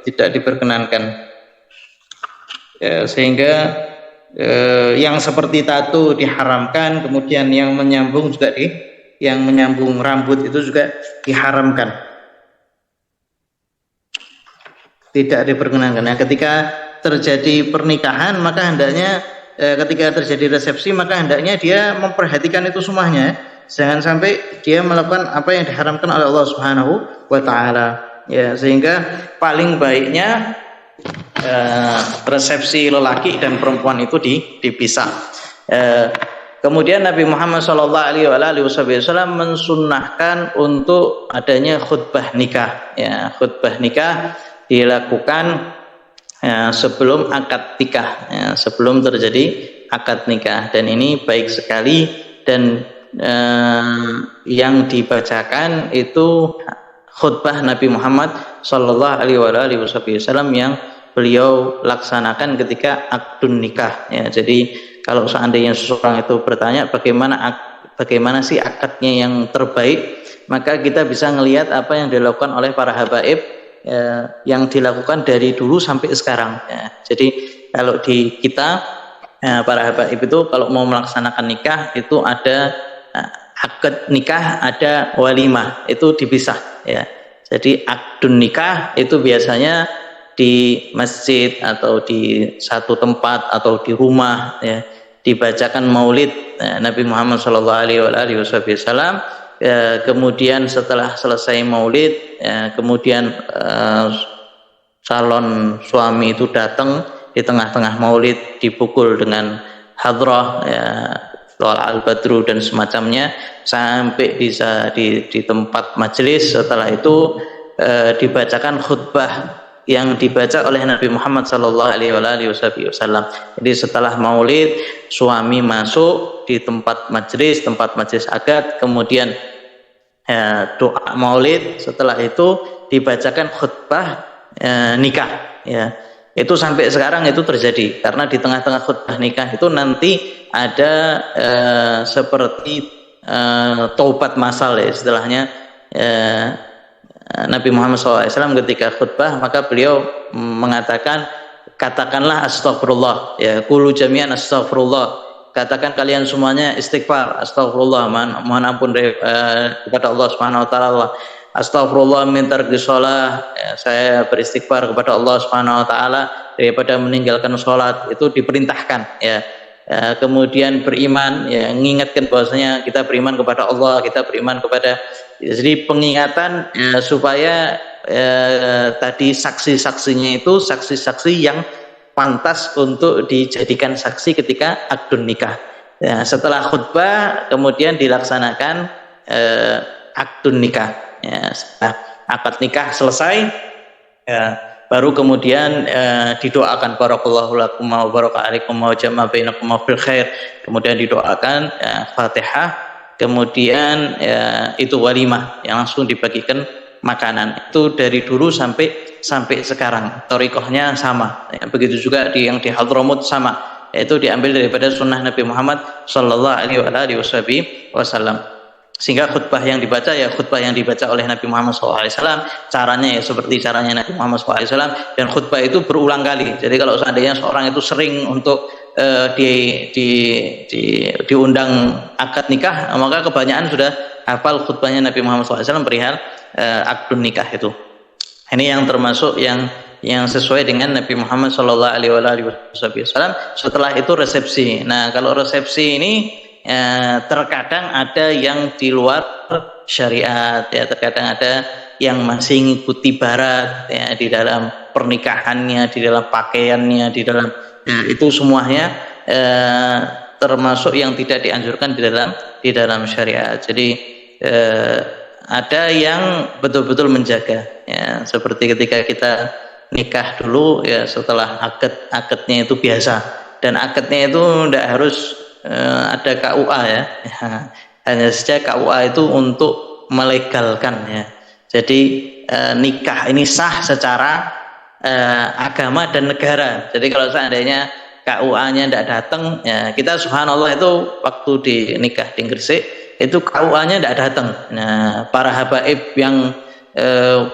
tidak diperkenankan ya, sehingga yang seperti tato diharamkan, kemudian yang menyambung rambut itu juga diharamkan, tidak diperkenankan ya. Ketika terjadi pernikahan maka hendaknya ketika terjadi resepsi maka hendaknya dia memperhatikan itu semuanya, jangan sampai dia melakukan apa yang diharamkan oleh Allah Subhanahu wa Ta'ala ya. Sehingga paling baiknya resepsi lelaki dan perempuan itu dipisah. Kemudian Nabi Muhammad SAW mensunnahkan untuk adanya khutbah nikah ya. Khutbah nikah dilakukan sebelum akad nikah ya, sebelum terjadi akad nikah, dan ini baik sekali. Dan yang dibacakan itu khutbah Nabi Muhammad Shallallahu Alaihi Wasallam yang beliau laksanakan ketika akdun nikah ya. Jadi kalau seandainya seseorang itu bertanya bagaimana sih akadnya yang terbaik, maka kita bisa melihat apa yang dilakukan oleh para habaib yang dilakukan dari dulu sampai sekarang ya. Jadi kalau di kita para habaib itu kalau mau melaksanakan nikah itu ada akad nikah, ada walimah, itu dipisah ya. Jadi akdun nikah itu biasanya di masjid atau di satu tempat atau di rumah ya, dibacakan maulid Nabi Muhammad SAW. Kemudian setelah selesai maulid kemudian calon suami itu datang di tengah-tengah maulid, dipukul dengan hadrah ya, al-badru dan semacamnya, sampai bisa di tempat majelis. Setelah itu dibacakan khutbah yang dibaca oleh Nabi Muhammad SAW. Jadi setelah maulid suami masuk di tempat majelis akad, kemudian doa maulid, setelah itu dibacakan khutbah nikah ya. Itu sampai sekarang itu terjadi, karena di tengah-tengah khutbah nikah itu nanti ada seperti taubat masal ya istilahnya. Nabi Muhammad SAW ketika khutbah maka beliau mengatakan, katakanlah astagfirullah ya, qulu jami'an astagfirullah, katakan kalian semuanya istighfar, astagfirullah, mohon ampun kepada Allah Subhanahu wa taala. Astagfirullah min tarki shalah, saya beristighfar kepada Allah Subhanahu wa taala daripada meninggalkan sholat. Itu diperintahkan ya. Kemudian beriman, ya, mengingatkan bahwasanya kita beriman kepada Allah, kita beriman kepada, jadi pengingatan supaya tadi saksi-saksinya itu saksi-saksi yang pantas untuk dijadikan saksi ketika akdun nikah. Ya, setelah khutbah kemudian dilaksanakan akdun nikah. Ya, setelah akad nikah selesai, ya, baru kemudian didoakan barakallahu lakum wa baraka alaikum wa jama'a bainakum fil khair, kemudian didoakan Fatihah, kemudian itu walimah yang langsung dibagikan makanan. Itu dari dulu sampai sekarang thariqahnya sama ya. Begitu juga yang di Hadramut sama, yaitu diambil daripada sunnah Nabi Muhammad sallallahu alaihi wasallam. Sehingga khutbah yang dibaca ya khutbah yang dibaca oleh Nabi Muhammad SAW, caranya ya seperti caranya Nabi Muhammad SAW, dan khutbah itu berulang kali. Jadi kalau seandainya seorang itu sering untuk diundang akad nikah, maka kebanyakan sudah hafal khutbahnya Nabi Muhammad SAW perihal akdun nikah itu. Ini yang termasuk yang sesuai dengan Nabi Muhammad SAW. Setelah itu resepsi. Nah, kalau resepsi ini terkadang ada yang di luar syariat ya, terkadang ada yang masih mengikuti barat ya, di dalam pernikahannya, di dalam pakaiannya, di dalam itu semuanya termasuk yang tidak dianjurkan di dalam syariat. Jadi ada yang betul-betul menjaga ya, seperti ketika kita nikah dulu ya, setelah akadnya itu biasa, dan akadnya itu tidak harus ada KUA ya. Hanya saja KUA itu untuk melegalkan ya. Jadi nikah ini sah secara agama dan negara. Jadi kalau seandainya KUA-nya tidak datang ya, kita subhanallah itu waktu di nikah di Gresik itu KUA-nya tidak datang. Nah, para habaib yang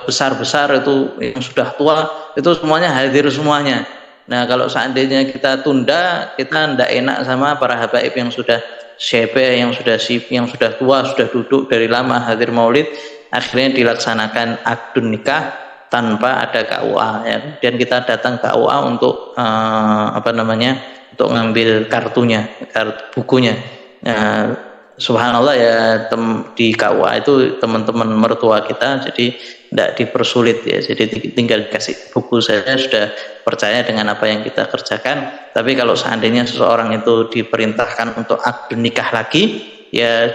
besar-besar itu yang sudah tua itu semuanya hadir semuanya. Nah, kalau seandainya kita tunda, kita tidak enak sama para habaib yang sudah syebe, yang sudah tua, sudah duduk dari lama hadir maulid. Akhirnya dilaksanakan akdun nikah tanpa ada KUA ya. Dan kita datang KUA untuk untuk ngambil kartunya, bukunya. Nah, subhanallah ya, di KUA itu teman-teman mertua kita, jadi tidak dipersulit ya, jadi tinggal dikasih buku saja sudah percaya dengan apa yang kita kerjakan. Tapi kalau seandainya seseorang itu diperintahkan untuk akdun nikah lagi ya,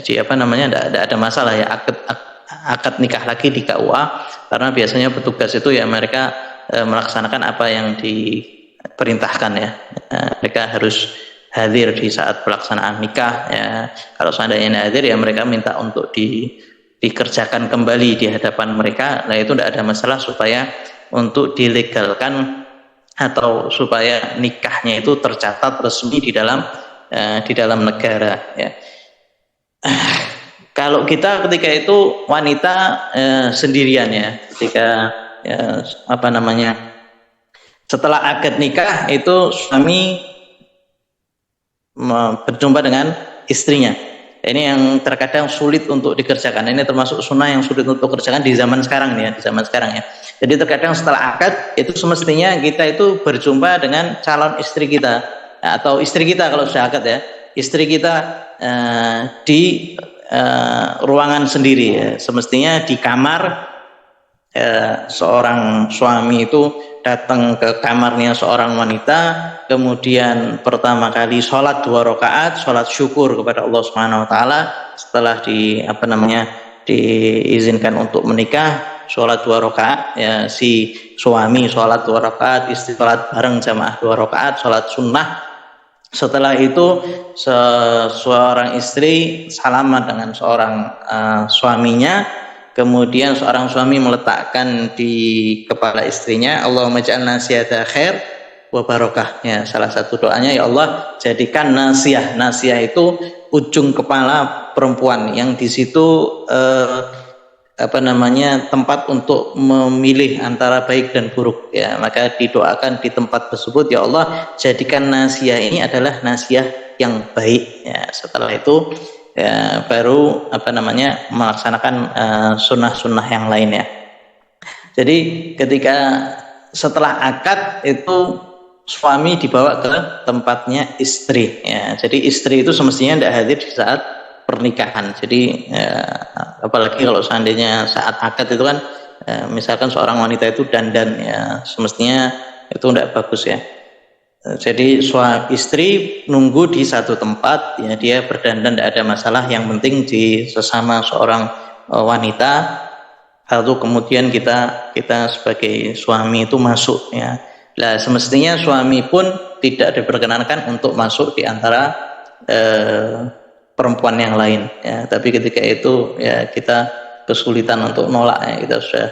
tidak ada masalah ya, akad nikah lagi di KUA, karena biasanya petugas itu ya mereka melaksanakan apa yang diperintahkan ya. Mereka harus hadir di saat pelaksanaan nikah ya. Kalau seandainya hadir ya mereka minta untuk dikerjakan kembali di hadapan mereka. Nah, itu tidak ada masalah supaya untuk dilegalkan atau supaya nikahnya itu tercatat resmi di dalam negara ya. Kalau kita ketika itu wanita sendirian ya, ketika setelah akad nikah itu suami berjumpa dengan istrinya. Ini yang terkadang sulit untuk dikerjakan. Ini termasuk sunnah yang sulit untuk dikerjakan di zaman sekarang ya, Jadi terkadang setelah akad itu semestinya kita itu berjumpa dengan calon istri kita atau istri kita kalau sudah akad ya, istri kita di ruangan sendiri ya. Semestinya di kamar seorang suami itu datang ke kamarnya seorang wanita, kemudian pertama kali sholat 2 rakaat, sholat syukur kepada Allah Subhanahu Wa Taala. Setelah diizinkan untuk menikah, sholat 2 rakaat ya, si suami sholat 2 rakaat, istri sholat bareng jamaah 2 rakaat, sholat sunnah. Setelah itu seorang istri salaman dengan seorang suaminya. Kemudian seorang suami meletakkan di kepala istrinya, Allahumma ja'alna nasiyata khair wa barakah. Ya, salah satu doanya, ya Allah jadikan nasiyah. Nasiyah itu ujung kepala perempuan yang di situ tempat untuk memilih antara baik dan buruk, ya. Maka didoakan di tempat tersebut, ya Allah, jadikan nasiah ini adalah nasiah yang baik, ya. Setelah itu ya baru melaksanakan sunnah-sunnah yang lain, ya. Jadi ketika setelah akad itu suami dibawa ke tempatnya istri, ya. Jadi istri itu semestinya tidak hadir di saat pernikahan. Jadi apalagi kalau seandainya saat akad itu kan misalkan seorang wanita itu dandan, ya, semestinya itu tidak bagus, ya. Jadi suami istri nunggu di satu tempat, ya, dia berdandan tidak ada masalah, yang penting di sesama seorang wanita. Lalu kemudian kita sebagai suami itu masuk, ya. Nah, semestinya suami pun tidak diperkenankan untuk masuk di antara perempuan yang lain, ya. Tapi ketika itu ya kita kesulitan untuk nolak, ya, kita sudah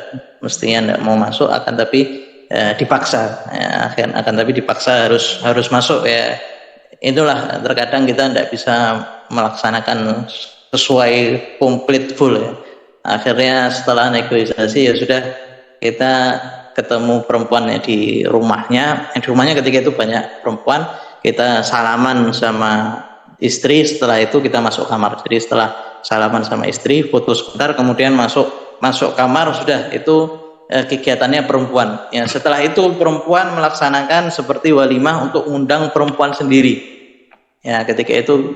mestinya tidak mau masuk, akan tapi dipaksa, ya, akan tapi dipaksa harus masuk, ya. Itulah terkadang kita tidak bisa melaksanakan sesuai komplit full, ya. Akhirnya setelah negosiasi ya sudah, kita ketemu perempuannya di rumahnya. Di rumahnya ketika itu banyak perempuan, kita salaman sama istri, setelah itu kita masuk kamar. Jadi setelah salaman sama istri, foto sebentar, kemudian masuk kamar, sudah itu kegiatannya perempuan. Ya, setelah itu perempuan melaksanakan seperti walimah untuk undang perempuan sendiri. Ya, ketika itu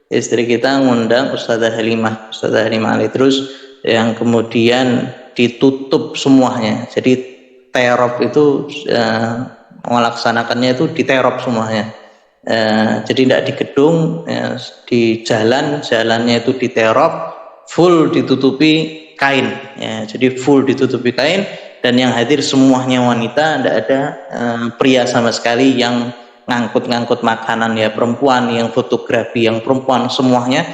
istri kita ngundang Ustazah Halimah terus yang kemudian ditutup semuanya. Jadi terop itu melaksanakannya itu diterop semuanya. Jadi tidak di gedung, ya, di jalannya itu diterop, full ditutupi kain, ya. Jadi full ditutupi kain, dan yang hadir semuanya wanita, tidak ada pria sama sekali. Yang ngangkut makanan ya perempuan, yang fotografi yang perempuan, semuanya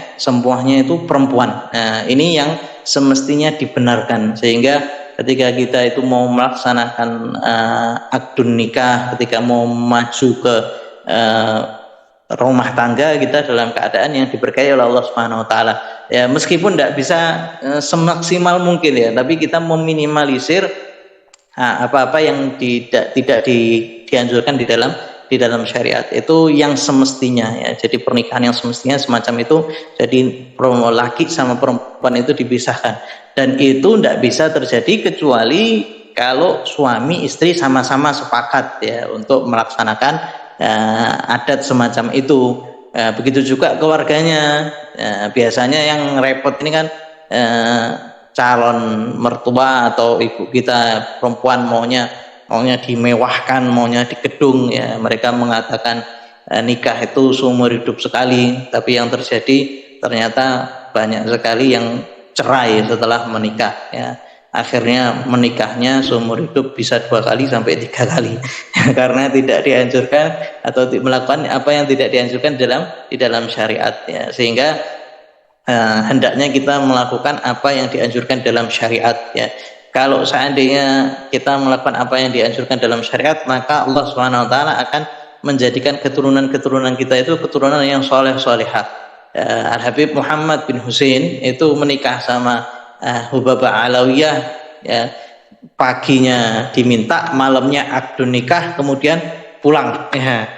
itu perempuan. Nah, ini yang semestinya dibenarkan, sehingga ketika kita itu mau melaksanakan akdun nikah, ketika mau maju ke rumah tangga, kita dalam keadaan yang diberkahi oleh Allah Subhanahu wa taala. Ya, meskipun tidak bisa semaksimal mungkin, ya, tapi kita meminimalisir apa-apa yang tidak dianjurkan di dalam syariat, itu yang semestinya, ya. Jadi pernikahan yang semestinya semacam itu, jadi laki sama perempuan itu dipisahkan, dan itu tidak bisa terjadi kecuali kalau suami istri sama-sama sepakat, ya, untuk melaksanakan adat semacam itu. Begitu juga keluarganya. Biasanya yang repot ini kan calon mertua atau ibu kita perempuan maunya dimewahkan, maunya di gedung, ya. Mereka mengatakan nikah itu seumur hidup sekali, tapi yang terjadi ternyata banyak sekali yang cerai setelah menikah, ya. Akhirnya menikahnya seumur hidup bisa 2 kali sampai 3 kali karena tidak dianjurkan atau melakukan apa yang tidak dianjurkan di dalam syariat, ya. Sehingga hendaknya kita melakukan apa yang dianjurkan dalam syariat, ya. Kalau seandainya kita melakukan apa yang dianjurkan dalam syariat, maka Allah Subhanahu wa taala akan menjadikan keturunan kita itu keturunan yang soleh-solehah. Al Habib Muhammad bin Husain itu menikah sama Hubabah Alawiyah, ya. Paginya diminta, malamnya akdun nikah, kemudian pulang, ya.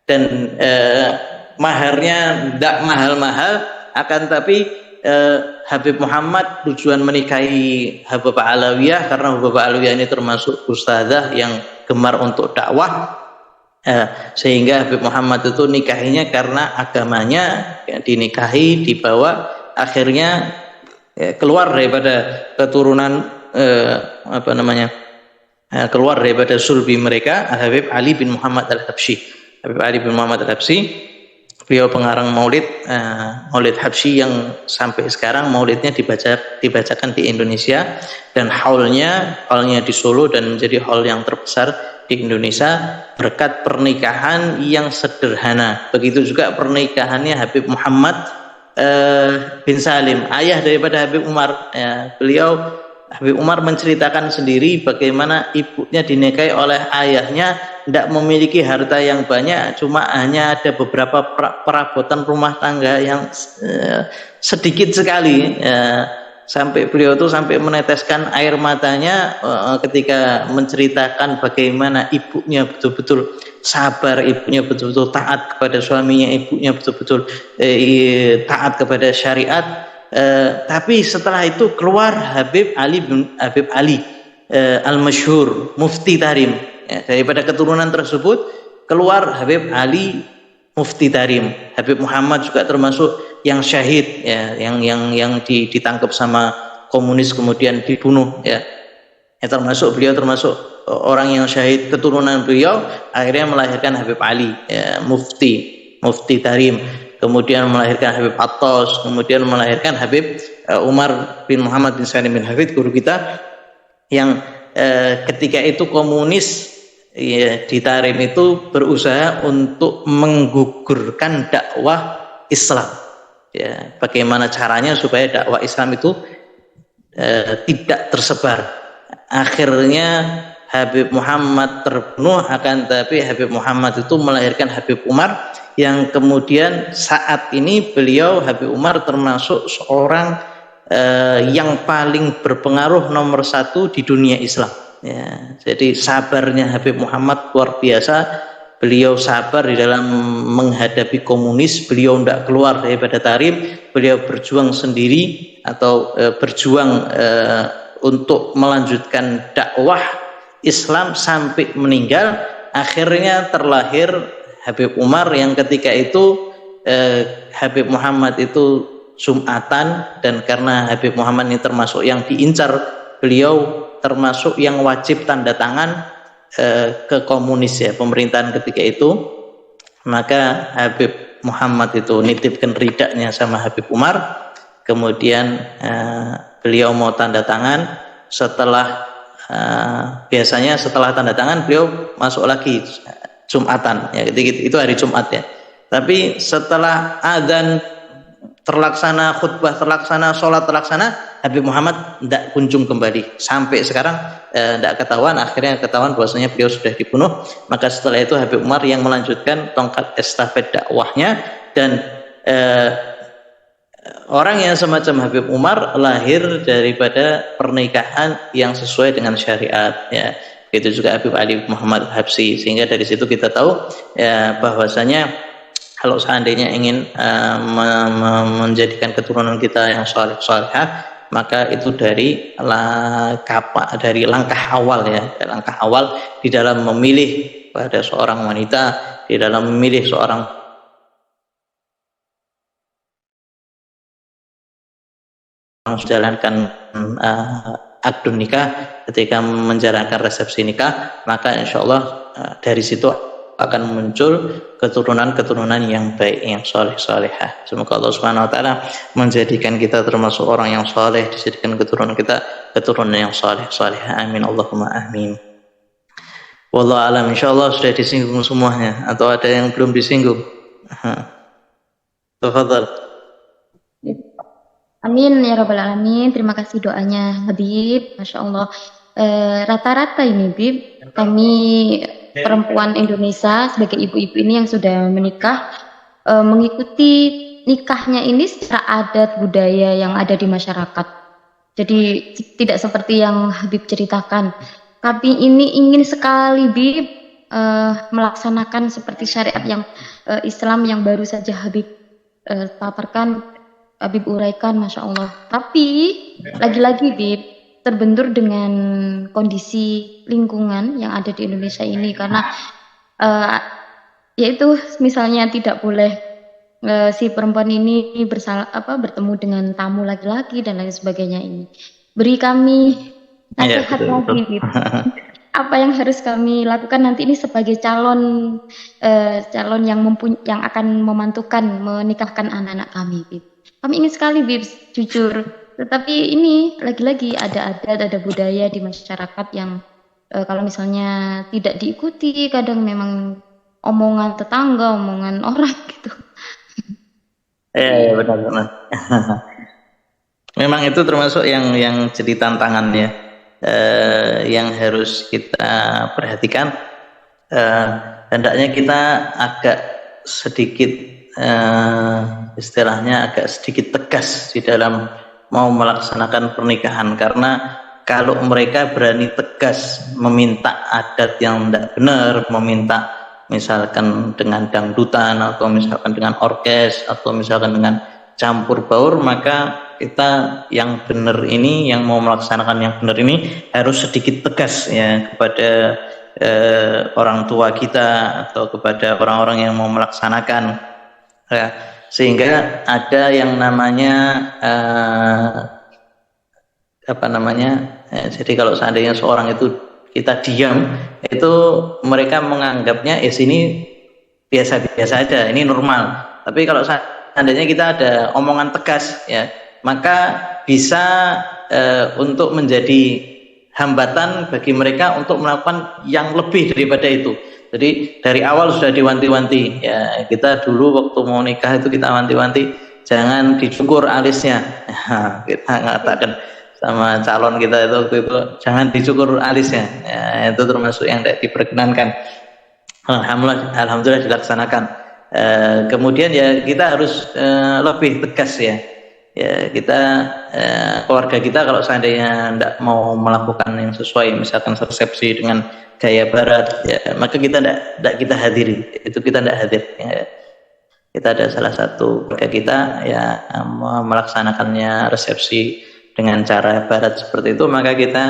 Dan maharnya tidak mahal-mahal, akan tapi Habib Muhammad tujuan menikahi Hubabah Alawiyah karena Hubabah Alawiyah ini termasuk ustazah yang gemar untuk dakwah, sehingga Habib Muhammad itu nikahinya karena agamanya, ya, dinikahi, dibawa, akhirnya keluar daripada keturunan keluar daripada sulbi mereka, Habib Ali bin Muhammad Al-Habsyi. Habib Ali bin Muhammad Al-Habsyi, beliau pengarang maulid Habsyi yang sampai sekarang maulidnya dibacakan di Indonesia, dan haulnya di Solo, dan menjadi haul yang terbesar di Indonesia berkat pernikahan yang sederhana. Begitu juga pernikahannya Habib Muhammad bin Salim, ayah daripada Habib Umar, ya. Habib Umar menceritakan sendiri bagaimana ibunya dinikahi oleh ayahnya, tidak memiliki harta yang banyak, cuma hanya ada beberapa perabotan rumah tangga yang sedikit sekali, sampai beliau tuh sampai meneteskan air matanya ketika menceritakan bagaimana ibunya betul-betul sabar, ibunya betul-betul taat kepada suaminya, ibunya betul-betul taat kepada syariat. Tapi setelah itu keluar Habib Ali Al-Masyhur Mufti Tarim, ya, daripada keturunan tersebut keluar Habib Ali Mufti Tarim. Habib Muhammad juga termasuk yang syahid, ya, yang ditangkap sama komunis kemudian dibunuh, ya. Beliau termasuk orang yang syahid. Keturunan beliau akhirnya melahirkan Habib Ali, ya, Mufti Tarim, kemudian melahirkan Habib Attos, kemudian melahirkan Habib Umar bin Muhammad bin Salim bin Hafid, guru kita, yang ketika itu komunis, ya, di Tarim itu berusaha untuk menggugurkan dakwah Islam, ya, bagaimana caranya supaya dakwah Islam itu tidak tersebar. Akhirnya Habib Muhammad terbunuh, akan tapi Habib Muhammad itu melahirkan Habib Umar, yang kemudian saat ini beliau Habib Umar termasuk seorang yang paling berpengaruh nomor 1 di dunia Islam. Ya, jadi sabarnya Habib Muhammad luar biasa. Beliau sabar di dalam menghadapi komunis. Beliau tidak keluar daripada Tarim. Beliau berjuang sendiri atau berjuang untuk melanjutkan dakwah Islam sampai meninggal. Akhirnya terlahir Habib Umar, yang ketika itu Habib Muhammad itu Jumatan, dan karena Habib Muhammad ini termasuk yang diincar, beliau termasuk yang wajib tanda tangan ke komunis, ya, pemerintahan ketika itu. Maka Habib Muhammad itu nitipkan ridaknya sama Habib Umar, kemudian beliau mau tanda tangan. Setelah biasanya setelah tanda tangan beliau masuk lagi Jumatan, ya, itu hari Jumat, ya. Tapi setelah adzan terlaksana, khutbah terlaksana, sholat terlaksana, Habib Muhammad tidak kunjung kembali sampai sekarang, tidak ketahuan. Akhirnya ketahuan bahwasanya beliau sudah dibunuh. Maka setelah itu Habib Umar yang melanjutkan tongkat estafet dakwahnya, dan orang yang semacam Habib Umar lahir daripada pernikahan yang sesuai dengan syariat, ya. Begitu juga Habib Ali Muhammad Habsyi. Sehingga dari situ kita tahu, ya, bahwasanya kalau seandainya ingin menjadikan keturunan kita yang saleh-salehah, maka itu dari langkah awal, ya, langkah awal di dalam memilih pada seorang wanita, di dalam memilih seorang menjalankan akad nikah, ketika menjalankan resepsi nikah, maka insya Allah dari situ akan muncul keturunan-keturunan yang baik, yang saleh-salehah. Semoga Allah Subhanahu wa taala menjadikan kita termasuk orang yang saleh, dijadikan keturunan kita keturunan yang saleh-salehah. Amin Allahumma amin. Wallahu alam. Insyaallah sudah disinggung semuanya, atau ada yang belum disinggung? Tafadhal. Amin ya rabbal alamin. Terima kasih doanya Habib. Masya Allah. Rata-rata ini Habib, kami perempuan Indonesia sebagai ibu-ibu ini yang sudah menikah, mengikuti nikahnya ini secara adat budaya yang ada di masyarakat. Jadi tidak seperti yang Habib ceritakan. Kami ini ingin sekali Habib melaksanakan seperti syariat yang Islam yang baru saja Habib paparkan, Habib uraikan, Masya Allah. Tapi lagi-lagi Habib terbentur dengan kondisi lingkungan yang ada di Indonesia ini, karena yaitu misalnya tidak boleh si perempuan ini bertemu dengan tamu laki-laki dan lain sebagainya. Ini beri kami nasihat lagi gitu. Apa yang harus kami lakukan nanti ini sebagai calon yang akan memantukan menikahkan anak-anak kami gitu. Kami ingin sekali Bib, jujur. Tetapi ini lagi-lagi ada adat, ada budaya di masyarakat yang kalau misalnya tidak diikuti, kadang memang omongan tetangga, omongan orang gitu. Ya, benar-benar. Memang itu termasuk yang jadi tantangannya, yang harus kita perhatikan. Hendaknya kita agak sedikit istilahnya agak sedikit tegas di dalam mau melaksanakan pernikahan, karena kalau mereka berani tegas meminta adat yang tidak benar, meminta misalkan dengan dangdutan atau misalkan dengan orkes atau misalkan dengan campur baur, maka kita yang benar ini, yang mau melaksanakan yang benar ini harus sedikit tegas ya kepada orang tua kita atau kepada orang-orang yang mau melaksanakan ya, sehingga ada yang namanya jadi kalau seandainya seorang itu kita diam, itu mereka menganggapnya sini biasa-biasa aja, ini normal. Tapi kalau seandainya kita ada omongan tegas ya, maka bisa untuk menjadi hambatan bagi mereka untuk melakukan yang lebih daripada itu. Jadi dari awal sudah diwanti-wanti ya, kita dulu waktu mau nikah itu kita wanti-wanti jangan dicukur alisnya. Kita mengatakan sama calon kita itu waktu itu jangan dicukur alisnya ya, itu termasuk yang tidak diperkenankan. Alhamdulillah dilaksanakan. Kemudian ya kita harus lebih tegas ya kita keluarga kita kalau seandainya tidak mau melakukan yang sesuai, misalkan resepsi dengan gaya barat ya, maka kita tidak kita hadiri, itu kita tidak hadir ya. Kita ada salah satu keluarga kita ya melaksanakannya resepsi dengan cara barat seperti itu, maka kita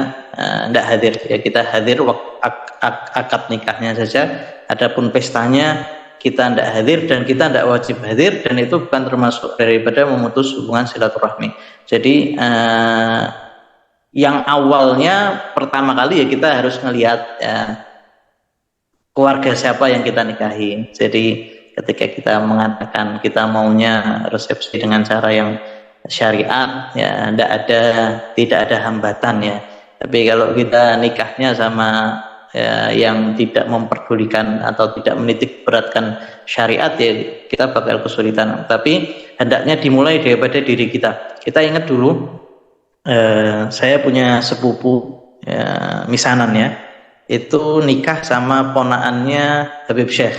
tidak hadir ya, kita hadir waktu akad nikahnya saja. Adapun pestanya kita tidak hadir dan kita tidak wajib hadir, dan itu bukan termasuk daripada memutus hubungan silaturahmi. Jadi yang awalnya pertama kali ya kita harus melihat keluarga siapa yang kita nikahi. Jadi ketika kita mengatakan kita maunya resepsi dengan cara yang syariat ya, tidak ada hambatan ya. Tapi kalau kita nikahnya sama yang tidak memperdulikan atau tidak menitik beratkan syariat ya, kita bakal kesulitan. Tapi hendaknya dimulai daripada diri kita. Kita ingat dulu saya punya sepupu misanan ya, itu nikah sama ponaannya Habib Syekh.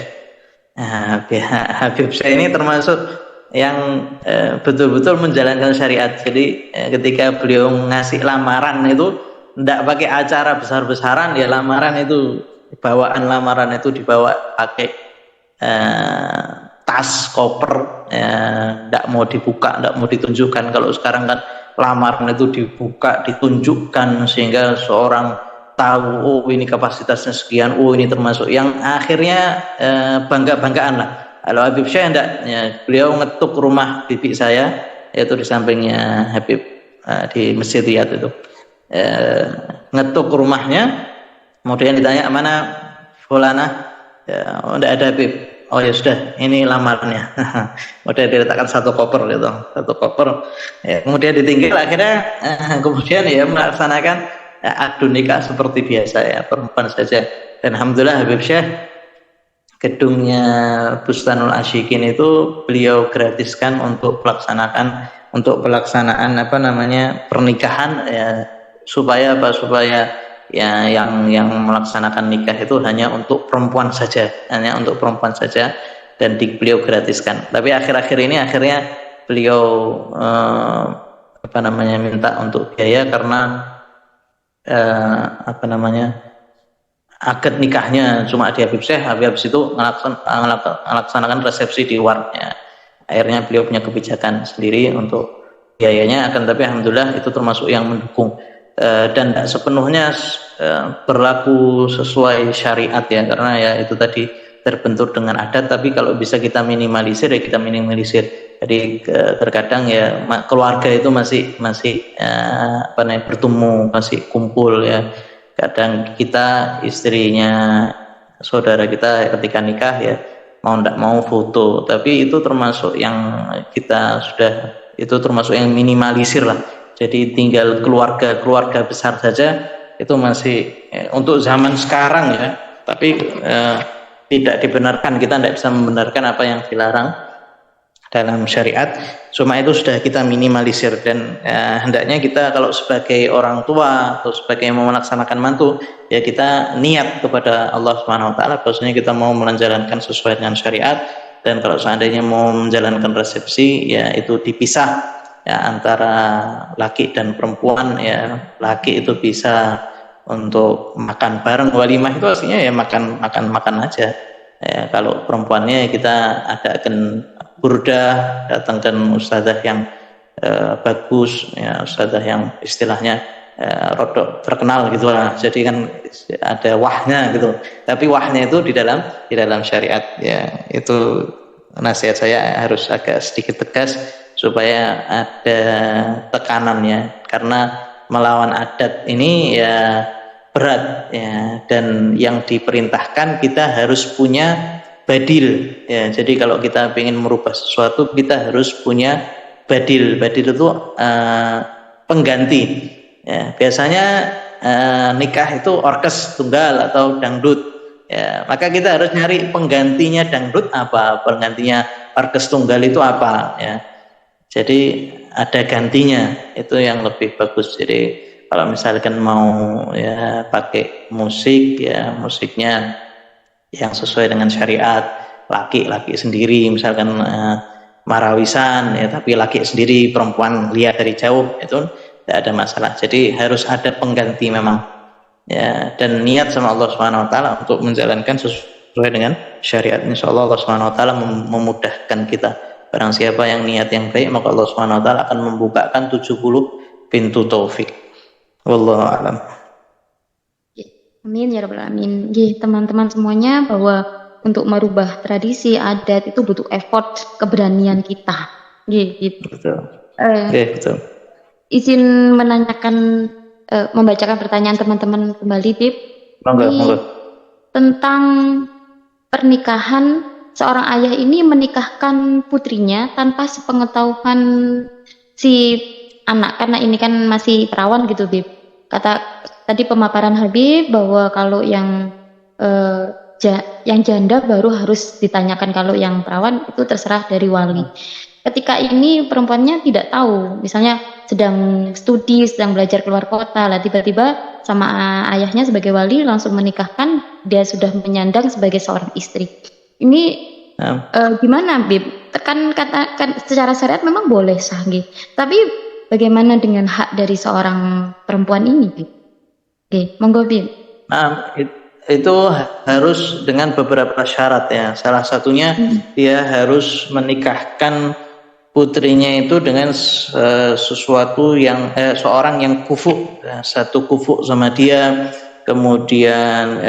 Habib Syekh ini termasuk yang betul-betul menjalankan syariat. Jadi ketika beliau ngasih lamaran itu tidak pakai acara besar-besaran ya, lamaran itu bawaan lamaran itu dibawa pakai tas koper, tidak mau dibuka, tidak mau ditunjukkan. Kalau sekarang kan lamaran itu dibuka, ditunjukkan sehingga seorang tahu, oh ini kapasitasnya sekian, oh ini termasuk, yang akhirnya bangga-banggaan lah. Kalau Habib Syekh enggak ya, beliau ngetuk rumah bibi saya, yaitu di sampingnya Habib di Masjid Riyadh itu, ngetuk rumahnya, kemudian ditanya mana fulana, ya, oh enggak ada Habib, oh ya sudah ini lamarannya. Kemudian diletakkan satu koper gitu, ya, kemudian ditinggal. Akhirnya kemudian ya melaksanakan akad nikah seperti biasa ya, perempuan saja. Dan alhamdulillah Habib Syekh gedungnya Bustanul Asyikin itu beliau gratiskan untuk pelaksanaan pernikahan ya, supaya ya yang melaksanakan nikah itu hanya untuk perempuan saja, dan beliau gratiskan. Tapi akhir-akhir ini akhirnya beliau minta untuk biaya karena akad nikahnya cuma di Habib Syekh, habis itu melaksanakan resepsi di luar ya. Akhirnya beliau punya kebijakan sendiri untuk biayanya, akan tapi alhamdulillah itu termasuk yang mendukung dan tidak sepenuhnya berlaku sesuai syariat ya, karena ya itu tadi terbentur dengan adat. Tapi kalau bisa kita minimalisir ya kita minimalisir. Jadi terkadang ya keluarga itu masih bertemu, masih kumpul ya. Kadang kita istrinya saudara kita ketika nikah ya mau tidak mau foto, tapi itu termasuk yang yang minimalisir lah. Jadi tinggal keluarga besar saja, itu masih untuk zaman sekarang ya, tapi tidak dibenarkan, kita tidak bisa membenarkan apa yang dilarang dalam syariat. Cuma itu sudah kita minimalisir, dan hendaknya kita kalau sebagai orang tua atau sebagai yang mau melaksanakan mantu ya kita niat kepada Allah Subhanahu wa taala bahwasanya kita mau menjalankan sesuai dengan syariat. Dan kalau seandainya mau menjalankan resepsi ya itu dipisah ya antara laki dan perempuan. Ya laki itu bisa untuk makan bareng, walimah itu artinya ya makan aja. Ya, kalau perempuannya kita adakan burdah, datangkan ustazah yang bagus, ya ustazah yang istilahnya rodok terkenal gitu lah. Jadi kan ada wahnya gitu. Tapi wahnya itu di dalam syariat. Ya itu nasihat saya harus agak sedikit tegas supaya ada tekanannya, karena melawan adat ini ya berat ya, dan yang diperintahkan kita harus punya badil ya. Jadi kalau kita ingin merubah sesuatu kita harus punya badil itu pengganti ya. Biasanya nikah itu orkes tunggal atau dangdut ya, maka kita harus nyari penggantinya dangdut apa, penggantinya orkes tunggal itu apa ya. Jadi ada gantinya, itu yang lebih bagus. Jadi kalau misalkan mau ya pakai musik ya, musiknya yang sesuai dengan syariat, laki sendiri misalkan marawisan ya, tapi laki sendiri, perempuan lihat dari jauh, itu tidak ada masalah. Jadi harus ada pengganti memang ya, dan niat sama Allah Subhanahu wa taala untuk menjalankan sesuai dengan syariat. Insyaallah Allah Subhanahu wa taala memudahkan kita. Barang siapa yang niat yang baik, maka Allah Subhanahu wa taala akan membukakan 70 pintu taufik. Wallahu a'lam. Amin ya rabbal alamin. Teman-teman semuanya, bahwa untuk merubah tradisi adat itu butuh effort, keberanian kita. Gitu. Betul. Betul. Izin menanyakan, membacakan pertanyaan teman-teman kembali, Bib. Monggo. Tentang pernikahan, seorang ayah ini menikahkan putrinya tanpa sepengetahuan si anak, karena ini kan masih perawan gitu, Bib. Kata tadi pemaparan Habib bahwa kalau yang janda baru harus ditanyakan, kalau yang perawan itu terserah dari wali. Ketika ini perempuannya tidak tahu, misalnya sedang studi, sedang belajar keluar kota, lah tiba-tiba sama ayahnya sebagai wali langsung menikahkan, dia sudah menyandang sebagai seorang istri. Ini gimana, Bib? Kan secara syariat memang boleh sah, gitu. Tapi bagaimana dengan hak dari seorang perempuan ini, Bib? Monggo, Bib. Itu harus dengan beberapa syarat ya. Salah satunya dia harus menikahkan putrinya itu dengan sesuatu yang seorang yang kufu, satu kufu sama dia, kemudian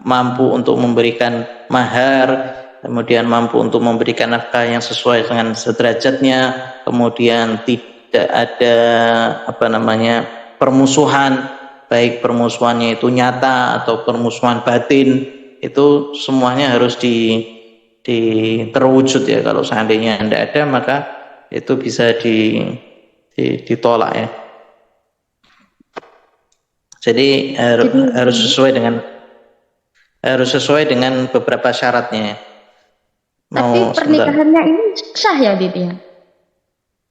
mampu untuk memberikan mahar, kemudian mampu untuk memberikan nafkah yang sesuai dengan sederajatnya, kemudian tidak ada permusuhan, baik permusuhannya itu nyata atau permusuhan batin, itu semuanya harus terwujud ya. Kalau seandainya tidak ada, maka itu bisa ditolak ya. Jadi harus sesuai dengan beberapa syaratnya. Tapi pernikahannya ini sah ya, Bib ya?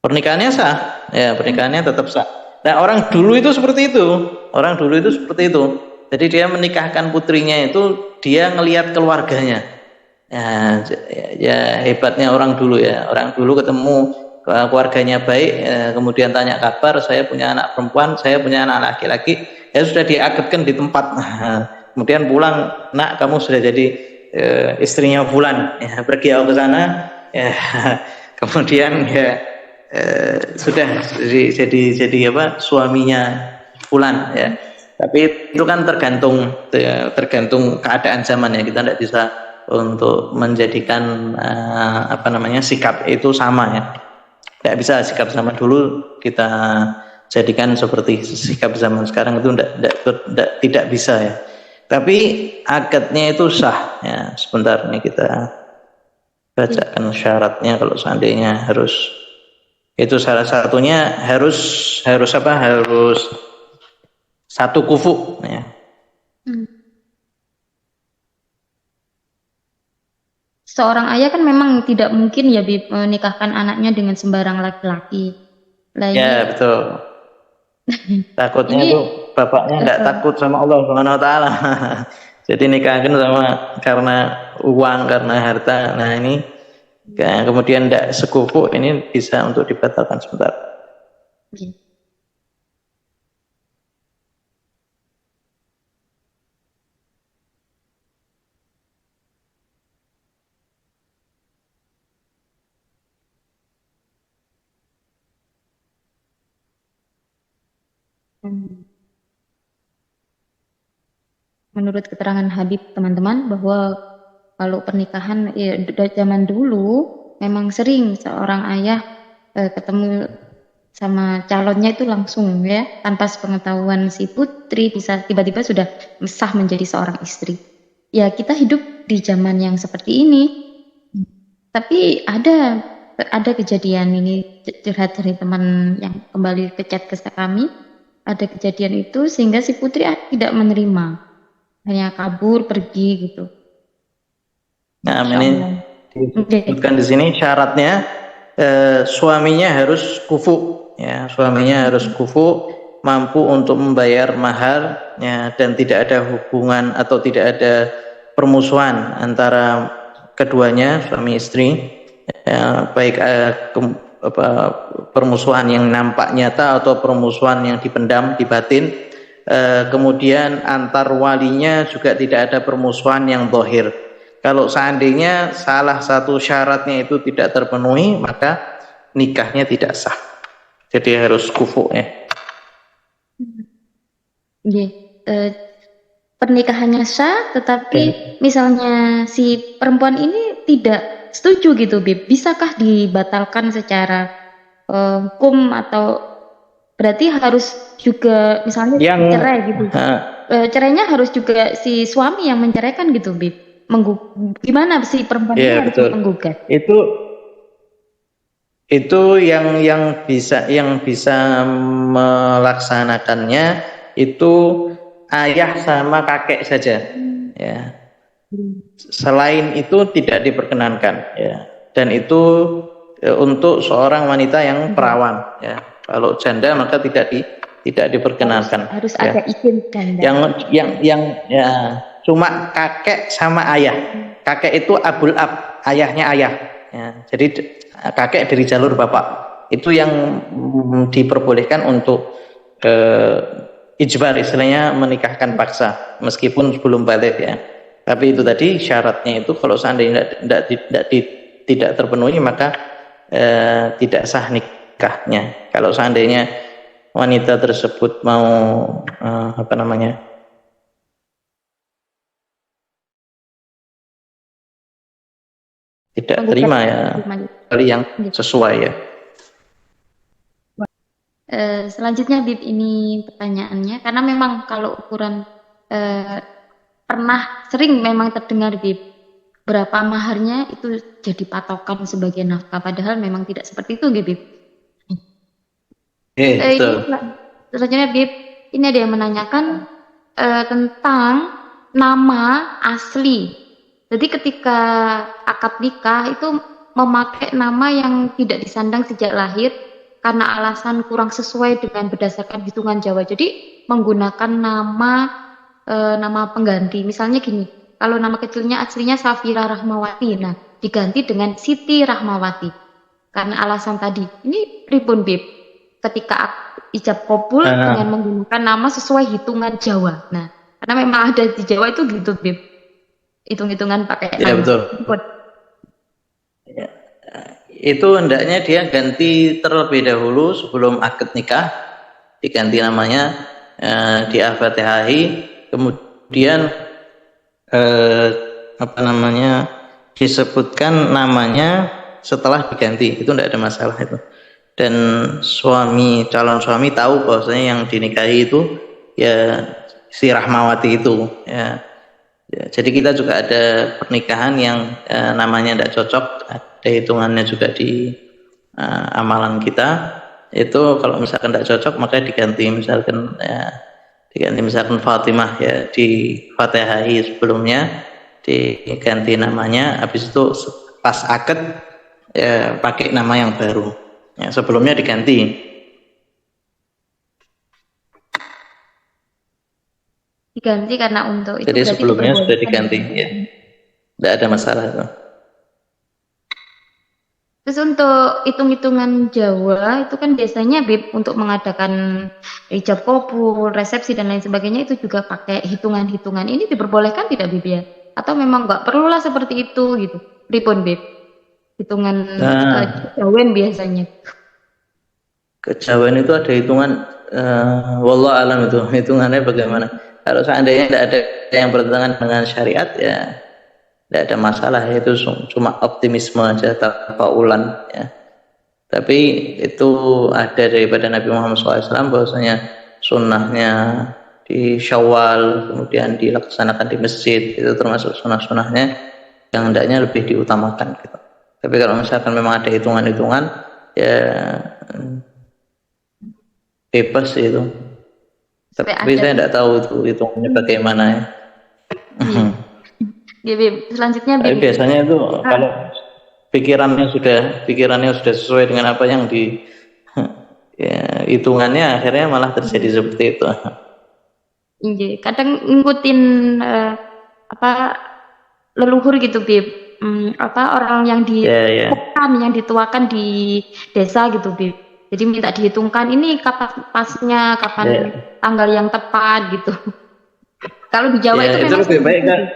Pernikahannya sah, ya pernikahannya tetap sah. Nah orang dulu itu seperti itu. Jadi dia menikahkan putrinya itu dia ngelihat keluarganya. Ya hebatnya orang dulu ya. Orang dulu ketemu keluarganya baik, kemudian tanya kabar, saya punya anak perempuan, saya punya anak laki-laki, ya sudah diakadkan di tempat. Kemudian pulang, nak kamu sudah jadi istrinya Fulan, ya, pergi aku ke sana, ya, kemudian ya sudah jadi suaminya Fulan ya. Tapi itu kan tergantung keadaan zaman ya. Kita tidak bisa untuk menjadikan sikap itu sama ya. Tidak bisa sikap zaman dulu kita jadikan seperti sikap zaman sekarang, itu tidak bisa ya. Tapi akadnya itu sah ya. Sebentar nih kita bacakan syaratnya. Kalau seandainya harus, itu salah satunya harus satu kufu ya. Seorang ayah kan memang tidak mungkin ya, Bib, menikahkan anaknya dengan sembarang laki-laki. Ya betul. Takutnya tuh bapaknya nggak takut sama Allah Subhanahu wa taala. Jadi nikahkan karena uang, karena harta. Nah ini kemudian tidak sekufu, ini bisa untuk dibatalkan sebentar. Oke. Menurut keterangan Habib teman-teman bahwa kalau pernikahan ya, dari zaman dulu memang sering seorang ayah ketemu sama calonnya itu langsung ya, tanpa sepengetahuan si putri bisa tiba-tiba sudah sah menjadi seorang istri. Ya kita hidup di zaman yang seperti ini, tapi ada kejadian ini curhat dari teman yang kembali ke chat ke kami, ada kejadian itu sehingga si putri tidak menerima, hanya kabur pergi gitu. Nah, Masya ini Allah. disebutkan di sini syaratnya suaminya harus kufu, ya, suaminya harus kufu, mampu untuk membayar mahar, ya, dan tidak ada hubungan atau tidak ada permusuhan antara keduanya, suami istri, ya, baik permusuhan yang nampak nyata atau permusuhan yang dipendam di batin. Kemudian antar walinya juga tidak ada permusuhan yang zahir. Kalau seandainya salah satu syaratnya itu tidak terpenuhi, maka nikahnya tidak sah. Jadi harus kufu, ya. Pernikahannya sah, tetapi misalnya si perempuan ini tidak setuju gitu, Bib. Bisakah dibatalkan secara hukum atau berarti harus juga misalnya cerai gitu? Cerainya harus juga si suami yang menceraikan gitu, Bib. Gimana si perempuan ini harus menggugat? Itu yang bisa melaksanakannya itu ayah sama kakek saja, ya. Selain itu tidak diperkenankan, ya. Dan itu untuk seorang wanita yang perawan, ya. Kalau janda maka tidak diperkenankan. Harus ada izin janda. Yang ya cuma kakek sama ayah. Kakek itu abul ab, ayahnya ayah. Ya, jadi kakek dari jalur bapak. Itu yang diperbolehkan untuk ijbar, istilahnya menikahkan paksa, meskipun belum balik, ya. Tapi itu tadi syaratnya itu kalau seandainya tidak terpenuhi maka tidak sah nikahnya. Kalau seandainya wanita tersebut mau tidak terima, ya, kali yang sesuai, ya. Selanjutnya, Bib, ini pertanyaannya karena memang kalau ukuran pernah sering memang terdengar, Bib, berapa maharnya itu jadi patokan sebagai nafkah, padahal memang tidak seperti itu, Bib. Selanjutnya, Bib, ini ada yang menanyakan tentang nama asli. Jadi ketika akad nikah itu memakai nama yang tidak disandang sejak lahir karena alasan kurang sesuai dengan berdasarkan hitungan Jawa. Jadi menggunakan nama pengganti. Misalnya gini, kalau nama kecilnya aslinya Safira Rahmawati, nah diganti dengan Siti Rahmawati. Karena alasan tadi. Ini pripun, Bib? Ketika ijab kabul dengan menggunakan nama sesuai hitungan Jawa. Nah, karena memang ada di Jawa itu gitu, Bib. Hitung-hitungan pakai nama. Ya, betul. Ya. Itu hendaknya dia ganti terlebih dahulu sebelum akad nikah, diganti namanya, di Al-Fatihahi, kemudian disebutkan namanya setelah diganti, itu tidak ada masalah itu. Dan calon suami tahu bahwasanya yang dinikahi itu ya si Rahmawati itu, ya. Ya, jadi kita juga ada pernikahan yang namanya tidak cocok, ada hitungannya juga di amalan kita. Itu kalau misalkan tidak cocok maka diganti misalkan Fatimah, ya, di Fatihai sebelumnya diganti namanya, habis itu pas akad ya pakai nama yang baru, ya, sebelumnya diganti. Diganti karena untuk itu. Jadi sebelumnya sudah diganti, ya. Tidak ada masalah itu. Terus untuk hitung-hitungan Jawa itu kan biasanya Bib untuk mengadakan ijab kabul, resepsi dan lain sebagainya itu juga pakai hitungan-hitungan. Ini diperbolehkan tidak Bib ya? Atau memang nggak perlulah seperti itu gitu? Pripun Bib? Hitungan Nah, Jawen biasanya. kejawen itu ada hitungan, wallah alam itu hitungannya bagaimana. Kalau seandainya tidak ada yang bertentangan dengan syariat ya tidak ada masalah, itu cuma optimisme aja, tafaulan ya. Tapi itu ada daripada Nabi Muhammad SAW bahwasanya sunnahnya di Syawal kemudian dilaksanakan di masjid, itu termasuk sunnah-sunnahnya yang hendaknya lebih diutamakan gitu. Tapi kalau misalkan memang ada hitungan-hitungan ya bebas sih itu. Sampai Tapi ada saya tidak tahu itu hitungannya bagaimana ya. ya, Bib. Selanjutnya Tapi Bib. biasanya itu kalau pikirannya sudah sesuai dengan apa yang di ya, hitungannya akhirnya malah terjadi seperti itu. Iya, kadang ngikutin apa leluhur gitu, Bib. Apa orang yang Ya ya yang dituakan di desa gitu, Bib. Jadi minta dihitungkan ini kapan pasnya, kapan ya, tanggal yang tepat gitu. Kalau di Jawa itu ya itu memang lebih seperti baik itu, kan. Bib.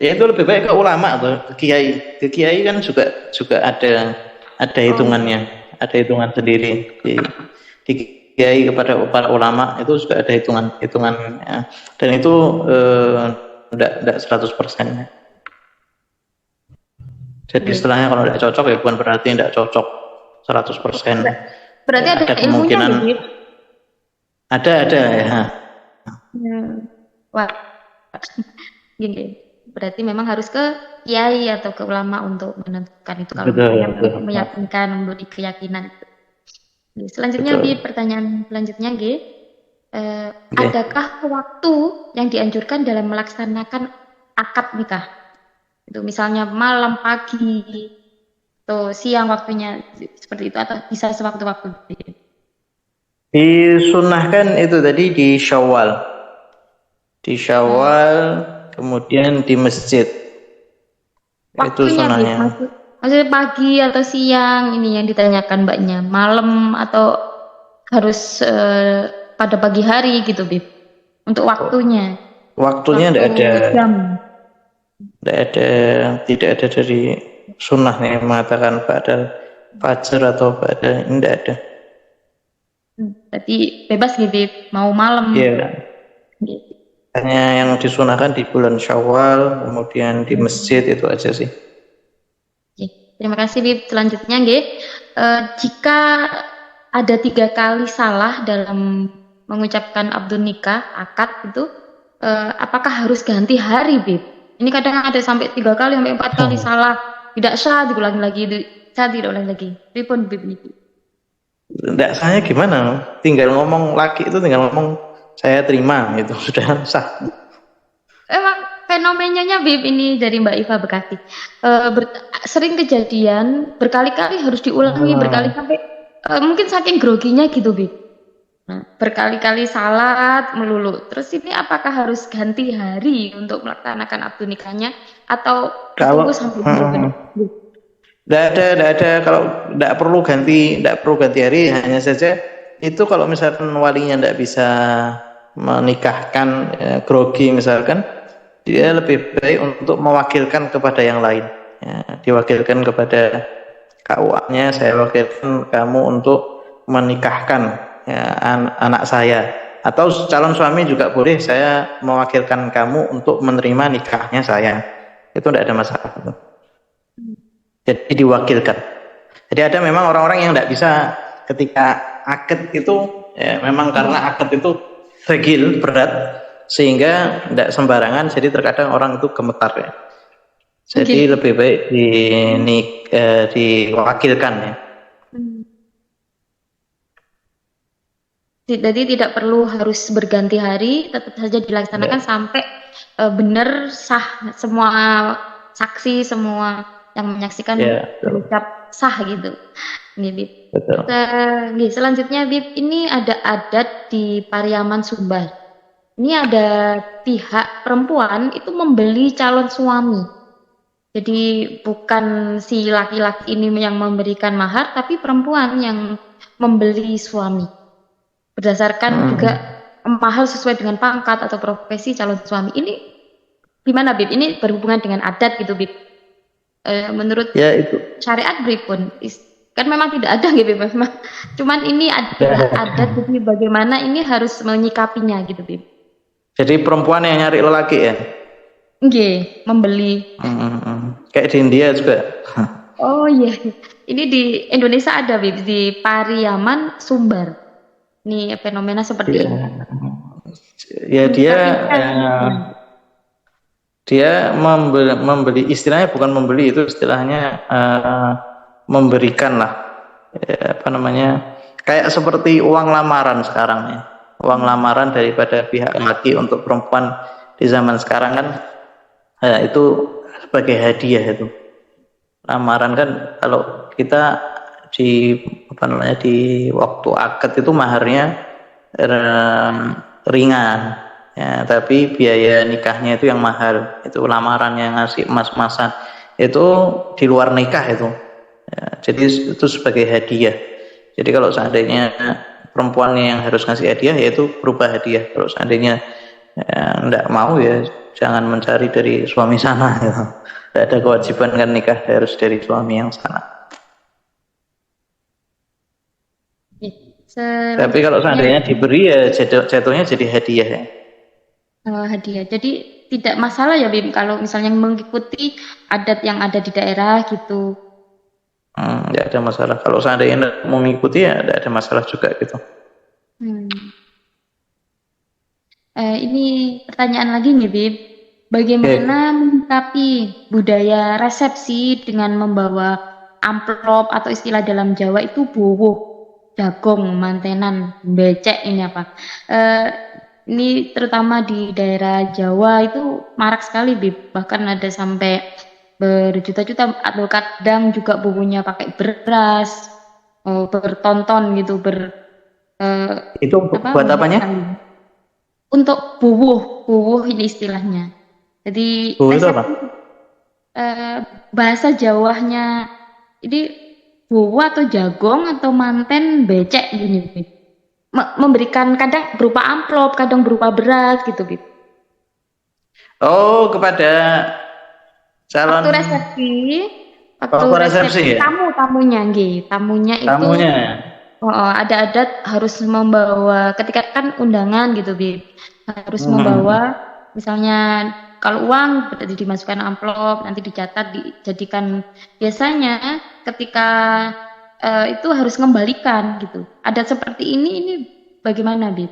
Ya itu lebih baik ke ulama tuh, ke kiai kan juga juga ada Oh, hitungannya, ada hitungan sendiri di kiai kepada para ulama itu juga ada hitungan ya. Dan itu tidak 100%. Jadi iya. istilahnya kalau tidak cocok ya bukan berarti tidak cocok 100%. Berarti Ya, ada ada ilmunya kemungkinan nih, Bib. ada ya. Wah, gini. Berarti memang harus ke kiai atau ke ulama untuk menentukan itu kalau Betul misalnya betul untuk meyakinkan, memberi keyakinan. Oke, selanjutnya betul. Bi, pertanyaan selanjutnya G, Oke. adakah waktu yang dianjurkan dalam melaksanakan akad nikah? Itu misalnya malam, pagi, atau siang waktunya seperti itu atau bisa sewaktu-waktu. Disunahkan itu tadi di Syawal. Di Hmm, Syawal kemudian di masjid. Itu waktunya Bi, sunahnya. maksudnya pagi atau siang ini yang ditanyakan Mbaknya, malam atau harus pada pagi hari gitu Bib. Untuk waktunya, Waktunya waktu jam. tidak ada dari sunnahnya yang mengatakan pada fajar atau pada ini tidak ada. Berarti bebas gitu, Bib. Mau malam. Iya. Gitu. Hanya yang disunahkan di bulan Syawal, kemudian di masjid itu aja sih. Oke. Terima kasih, Bib. Selanjutnya, G. Jika ada 3 kali salah dalam mengucapkan abdun nikah, akad itu, apakah harus ganti hari, Bib? Ini kadang ada sampai 3 kali, sampai 4 kali salah. Tidak sah, diulangi lagi. Sah, diulangi lagi. Pripun, Bib, ini? Tidak sahnya gimana? Tinggal ngomong laki itu tinggal ngomong saya terima itu sudah sah. Emang fenomenanya Bib ini dari Mbak Iva Bekasi. Sering kejadian berkali-kali harus diulangi berkali sampai mungkin saking groginya gitu Bib. Nah, berkali-kali salat melulu. Terus ini apakah harus ganti hari untuk melaksanakan akad nikahnya atau Kalau ditunggu sampai benar-benar? tidak ada kalau tidak perlu ganti hari, hanya saja itu kalau misalkan walinya tidak bisa menikahkan grogi misalkan, dia lebih baik untuk mewakilkan kepada yang lain. Ya, diwakilkan kepada KUA-nya, saya wakilkan kamu untuk menikahkan ya, anak saya, atau calon suami juga boleh, saya mewakilkan kamu untuk menerima nikahnya saya, itu tidak ada masalah. Jadi diwakilkan. Jadi ada memang orang-orang yang tidak bisa ketika akad itu ya, memang karena akad itu regil berat sehingga tidak sembarangan, jadi terkadang orang itu gemetar ya. Jadi lebih baik diwakilkan ya. Jadi tidak perlu harus berganti hari, tetap saja dilaksanakan Ya, sampai benar sah semua saksi, semua yang menyaksikan ya berucap sah gitu. Ini Bib. betul. Selanjutnya Bib, ini ada adat di Pariaman Sumbar. Ini ada pihak perempuan itu membeli calon suami. Jadi bukan si laki-laki ini yang memberikan mahar, tapi perempuan yang membeli suami. Berdasarkan juga mahar sesuai dengan pangkat atau profesi calon suami. Ini gimana, Bib? Ini berhubungan dengan adat gitu, Bib. Menurut Ya itu. syariat pripun? Kan memang tidak ada gitu, Bib. Cuman ini adalah adat, jadi bagaimana ini harus menyikapinya gitu, Bib. Jadi perempuan yang nyari lelaki ya? Nggih, membeli. Kayak di India juga. Oh iya, ini di Indonesia ada, Bib, di Pariaman, Sumbar. Ini fenomena seperti ini. Ya dia membeli, istilahnya bukan membeli, itu istilahnya memberikan lah, apa namanya, kayak seperti uang lamaran sekarang ya, uang lamaran daripada pihak laki untuk perempuan di zaman sekarang kan, itu sebagai hadiah. Itu lamaran kan, kalau kita di apa namanya, di waktu akad itu maharnya ringan ya, tapi biaya nikahnya itu yang mahal. Itu lamaran yang ngasih emas-emasan itu di luar nikah itu ya, jadi itu sebagai hadiah. Jadi kalau seandainya perempuan yang harus ngasih hadiah, yaitu berupa hadiah. Kalau seandainya enggak mau, ya jangan mencari dari suami sana ya. Tidak ada kewajiban kan nikah harus dari suami yang sana. Tapi kalau seandainya diberi, ya jatuhnya jadi hadiah ya. Hadiah. Jadi tidak masalah ya, Bim, kalau misalnya mengikuti adat yang ada di daerah gitu. Tidak ada masalah. Kalau seandainya mau mengikuti, ya tidak ada masalah juga gitu. Ini pertanyaan lagi nih, Bim. Bagaimana menyikapi budaya resepsi dengan membawa amplop atau istilah dalam Jawa itu bowo, jagung, mantenan, becek ini apa? Ini terutama di daerah Jawa itu marak sekali, Bib. Bahkan ada sampai berjuta-juta, atau kadang juga bubunya pakai beras, bertonton gitu, itu buat apanya? Untuk buwuh ini istilahnya. Jadi itu apa? Bahasa Jawanya ini buwuh atau jagung atau manten becek gini, Bib. Memberikan kadang berupa amplop, kadang berupa beras gitu, Bib. Oh, kepada calon waktu resepsi ya? Tamunya itu ada adat harus membawa, ketika kan undangan gitu, Bib, harus membawa, misalnya kalau uang dimasukkan amplop, nanti dicatat, dijadikan, biasanya ketika itu harus mengembalikan gitu. Adat seperti ini bagaimana, Bib?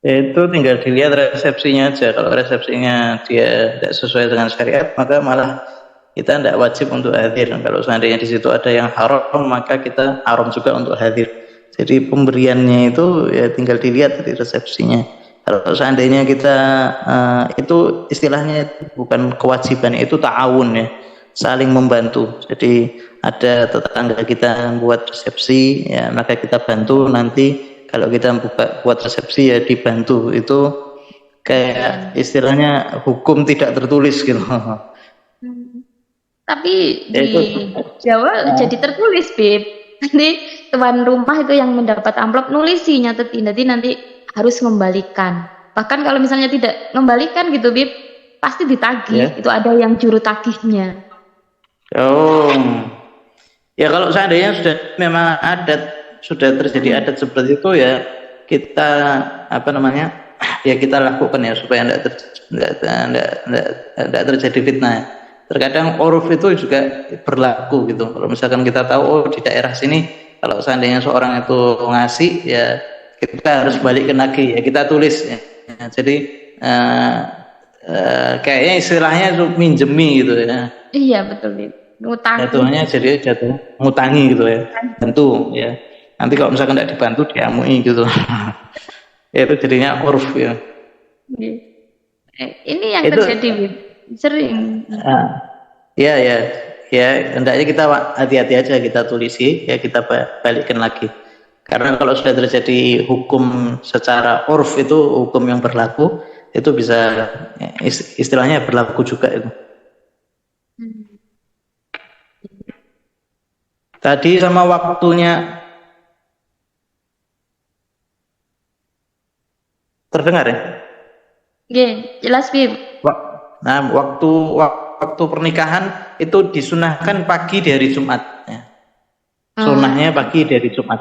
Itu tinggal dilihat resepsinya aja. Kalau resepsinya dia tidak sesuai dengan syariat, maka malah kita tidak wajib untuk hadir. Kalau seandainya di situ ada yang haram, maka kita haram juga untuk hadir. Jadi pemberiannya itu ya tinggal dilihat dari resepsinya. Kalau seandainya kita itu istilahnya bukan kewajiban, itu ta'awun ya, saling membantu. Jadi ada tetangga kita buat resepsi, ya maka kita bantu. Nanti kalau kita buat resepsi, ya dibantu. Itu kayak istilahnya hukum tidak tertulis gitu. Tapi di Jawa jadi tertulis, Bib. Nanti tuan rumah itu yang mendapat amplop nulisi, nyatetin, nanti harus mengembalikan. Bahkan kalau misalnya tidak mengembalikan gitu, Bib, pasti ditagih. Itu ada yang juru tagihnya. Oh, ya kalau seandainya sudah memang sudah terjadi adat seperti itu, ya kita apa namanya, ya kita lakukan ya, supaya tidak terjadi fitnah. Terkadang uruf itu juga berlaku gitu. Kalau misalkan kita tahu di daerah sini kalau seandainya seorang itu ngasih, ya kita harus balikin lagi, ya kita tulis ya. Jadi kayaknya istilahnya itu minjemi gitu ya. Iya betul, ngutangi. Jatuhnya jadi ngutangi gitu ya, bantu ya. Nanti kalau misalkan tidak dibantu, diamui gitu. Itu jadinya uruf ya. Ini yang terjadi, sering. Ya hendaknya kita hati-hati aja, kita tulisi, ya kita balikin lagi. Karena kalau sudah terjadi hukum secara urf, itu hukum yang berlaku, itu bisa istilahnya berlaku juga itu. Tadi sama waktunya terdengar ya? Oke, jelas Bib. Nah, waktu pernikahan itu disunahkan pagi dari Jumat. Ya. Sunahnya pagi dari Jumat.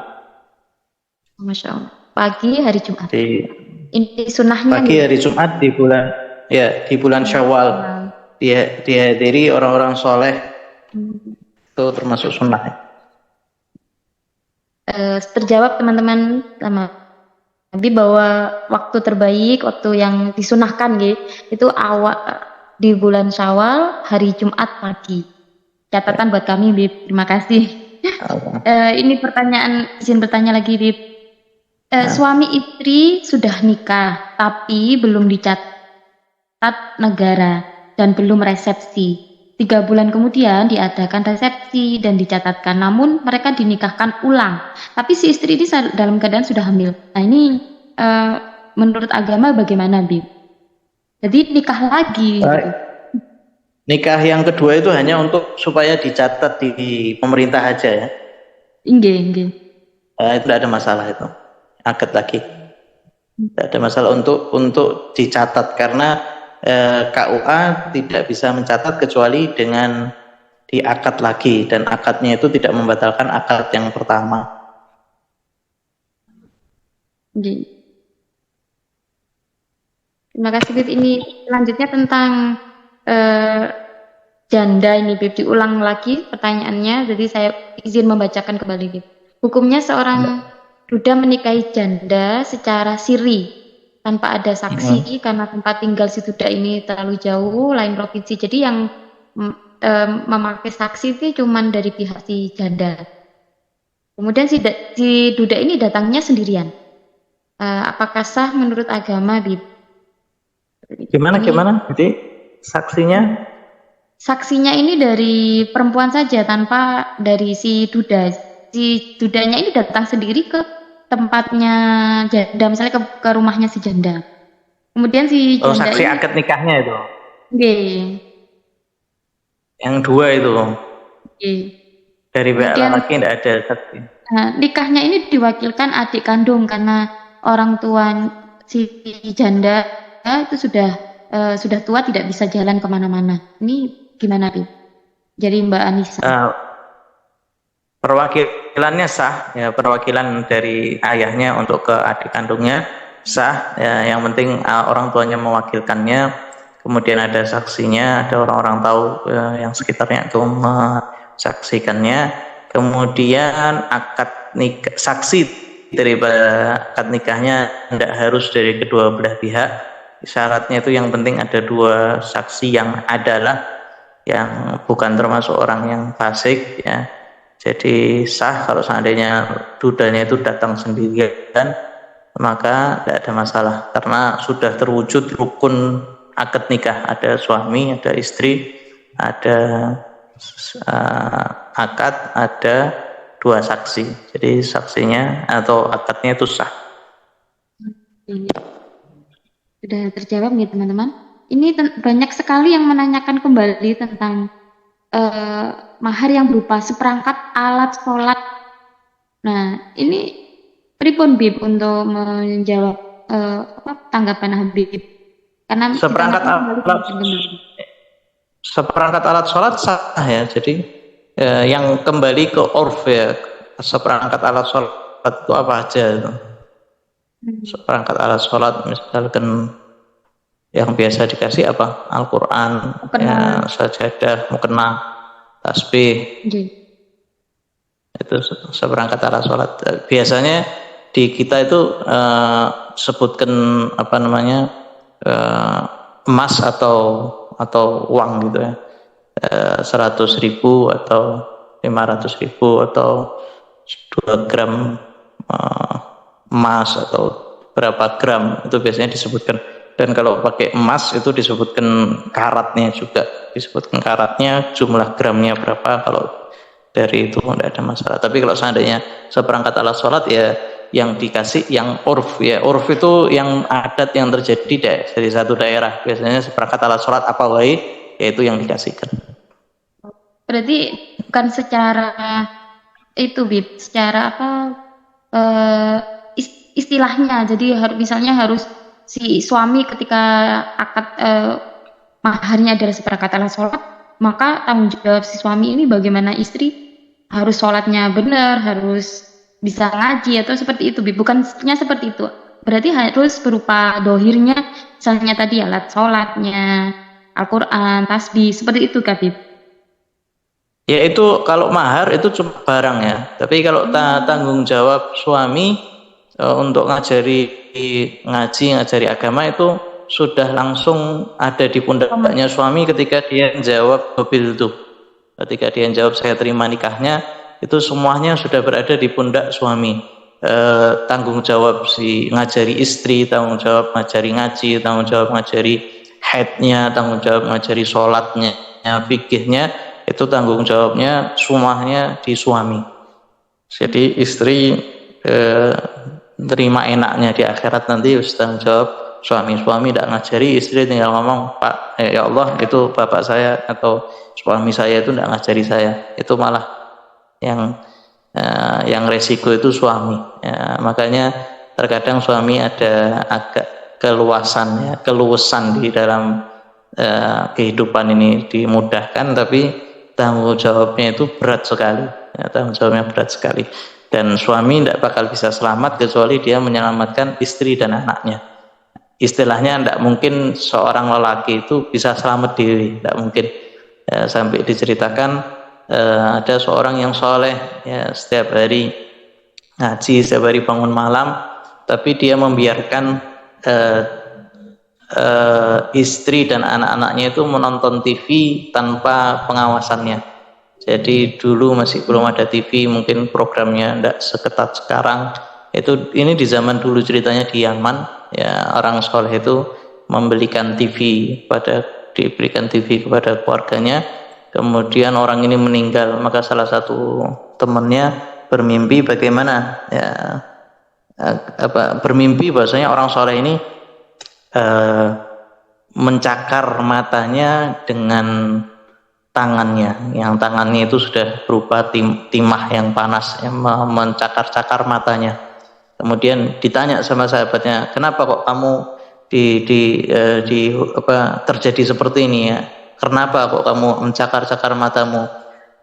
Masya Allah. Pagi hari Jumat. Di, Ini sunahnya pagi nih. hari Jumat di bulan Syawal. Dihadiri orang-orang soleh. Itu termasuk sunnah. Terjawab teman-teman sama Nabi bahwa waktu terbaik, waktu yang disunahkan itu awal di bulan Syawal hari Jumat pagi. Catatan buat kami, Bib. Terima kasih. Ini izin bertanya lagi, Bib. Suami istri sudah nikah, tapi belum dicatat negara dan belum resepsi. 3 bulan kemudian diadakan resepsi dan dicatatkan, namun mereka dinikahkan ulang. Tapi si istri ini dalam keadaan sudah hamil. Nah ini menurut agama bagaimana, Bib? Jadi nikah lagi. Gitu. Nikah yang kedua itu hanya untuk supaya dicatat di pemerintah aja ya. Inggih. Itu tidak ada masalah itu. Akad lagi. Tidak ada masalah untuk dicatat karena KUA tidak bisa mencatat kecuali dengan diakad lagi, dan akadnya itu tidak membatalkan akad yang pertama. Terima kasih, Bib. Ini selanjutnya tentang janda ini, Bib. Diulang lagi pertanyaannya, jadi saya izin membacakan kembali, Bib. Hukumnya seorang duda menikahi janda secara siri tanpa ada saksi karena tempat tinggal si duda ini terlalu jauh, lain provinsi. Jadi yang memakai saksi itu cuma dari pihak si janda. Kemudian si duda ini datangnya sendirian. Apakah sah menurut agama, Bib? Gimana? Jadi saksinya? Saksinya ini dari perempuan saja tanpa dari si duda. Si dudanya ini datang sendiri ke tempatnya janda, misalnya ke rumahnya si janda. Kemudian si janda saksi ini, akad nikahnya itu. Yang dua itu. Dari pihak laki tidak ada saksi. Nah, nikahnya ini diwakilkan adik kandung karena orang tua si janda itu sudah tua, tidak bisa jalan kemana-mana. Ini gimana, Bi? Jadi Mbak Anissa. Perwakilannya sah, ya, perwakilan dari ayahnya untuk ke adik kandungnya sah, ya, yang penting orang tuanya mewakilkannya, kemudian ada saksinya, ada orang-orang tahu yang sekitarnya itu mensaksikannya, kemudian akad nikah, saksi daripada akad nikahnya tidak harus dari kedua belah pihak, syaratnya itu yang penting ada 2 saksi yang adalah yang bukan termasuk orang yang fasik, ya. Jadi sah kalau seandainya dudanya itu datang sendirian, maka tidak ada masalah karena sudah terwujud rukun akad nikah, ada suami, ada istri, ada akad, ada 2 saksi. Jadi saksinya atau akadnya itu sah. Sudah terjawab nih teman-teman. Ini banyak sekali yang menanyakan kembali tentang mahar yang berupa seperangkat alat sholat. Nah, ini pripun, Bib, untuk menjawab tanggapan Habib? Karena seperangkat alat sholat sah ya. Jadi yang kembali ke urf ya, seperangkat alat sholat itu apa aja itu? Seperangkat alat sholat misalkan yang biasa dikasih apa? Al-Quran, ya, sajadah, mukena, tasbih. Itu seperangkat alat sholat. Biasanya di kita itu sebutkan apa namanya emas atau uang gitu ya, 100.000 atau 500.000 atau 2 gram emas atau berapa gram, itu biasanya disebutkan. Dan kalau pakai emas itu disebutkan karatnya juga, disebutkan karatnya, jumlah gramnya berapa. Kalau dari itu tidak ada masalah. Tapi kalau seandainya seperangkat alat sholat ya yang dikasih yang urf ya, urf itu yang adat yang terjadi dari satu daerah. Biasanya seperangkat alat sholat apa wae, yaitu yang dikasihkan. Berarti bukan secara itu Bib, secara apa eh, istilahnya. Jadi misalnya harus si suami ketika akad maharnya adalah seperangkat alat sholat, maka tanggung jawab si suami ini bagaimana istri harus sholatnya benar, harus bisa ngaji atau seperti itu Bib. Bukannya seperti itu. Berarti harus berupa dohirnya, misalnya tadi alat sholatnya, Al-Quran, tasbih, seperti itu Kak Bib. Ya itu kalau mahar itu cuma barang ya. Tapi kalau tanggung jawab suami untuk ngaji, ngajari agama itu sudah langsung ada di pundaknya suami ketika dia jawab mobil itu. Ketika dia jawab saya terima nikahnya, itu semuanya sudah berada di pundak suami. Tanggung jawab si ngajari istri, tanggung jawab ngajari ngaji, tanggung jawab ngajari haidnya, tanggung jawab ngajari sholatnya, fikihnya, itu tanggung jawabnya semuanya di suami. Jadi istri terima enaknya di akhirat nanti tanggung jawab suami. Suami tidak ngajari, istri tinggal ngomong, Pak, ya Allah itu bapak saya atau suami saya itu tidak ngajari saya. Itu malah yang resiko itu suami. Ya, makanya terkadang suami ada agak keluasan di dalam kehidupan ini dimudahkan, tapi tanggung jawabnya itu berat sekali. Ya, tanggung jawabnya berat sekali. Dan suami tidak bakal bisa selamat kecuali dia menyelamatkan istri dan anaknya. Istilahnya tidak mungkin seorang lelaki itu bisa selamat diri, tidak mungkin. Ya, sampai diceritakan ada seorang yang soleh, ya, setiap hari ngaji, setiap hari bangun malam, tapi dia membiarkan istri dan anak-anaknya itu menonton TV tanpa pengawasannya. Jadi dulu masih belum ada TV, mungkin programnya tidak seketat sekarang. Ini di zaman dulu ceritanya di Yaman, ya, orang soleh itu diberikan TV kepada keluarganya. Kemudian orang ini meninggal, maka salah satu temannya bermimpi bagaimana, ya, bermimpi bahwasanya orang soleh ini mencakar matanya dengan tangannya, yang tangannya itu sudah berupa timah yang panas, yang mencakar-cakar matanya. Kemudian ditanya sama sahabatnya, kenapa kok kamu terjadi seperti ini ya? Kenapa kok kamu mencakar-cakar matamu?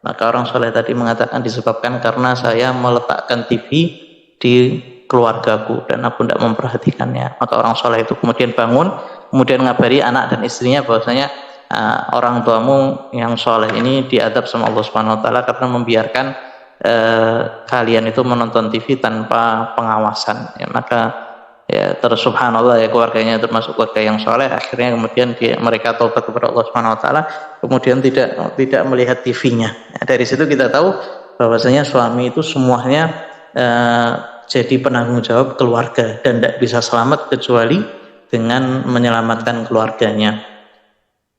Maka orang soleh tadi mengatakan disebabkan karena saya meletakkan TV di keluargaku dan aku tidak memperhatikannya. Maka orang soleh itu kemudian bangun, kemudian ngabari anak dan istrinya bahwasanya orang tuamu yang soleh ini diadab sama Allah Subhanahu Wa Taala karena membiarkan kalian itu menonton TV tanpa pengawasan. Ya, maka ya terus subhanallah ya, keluarganya termasuk keluarga yang soleh. Akhirnya kemudian mereka taubat kepada Allah Subhanahu Wa Taala, kemudian tidak melihat TV-nya. Ya, dari situ kita tahu bahwasanya suami itu semuanya jadi penanggung jawab keluarga dan tidak bisa selamat kecuali dengan menyelamatkan keluarganya.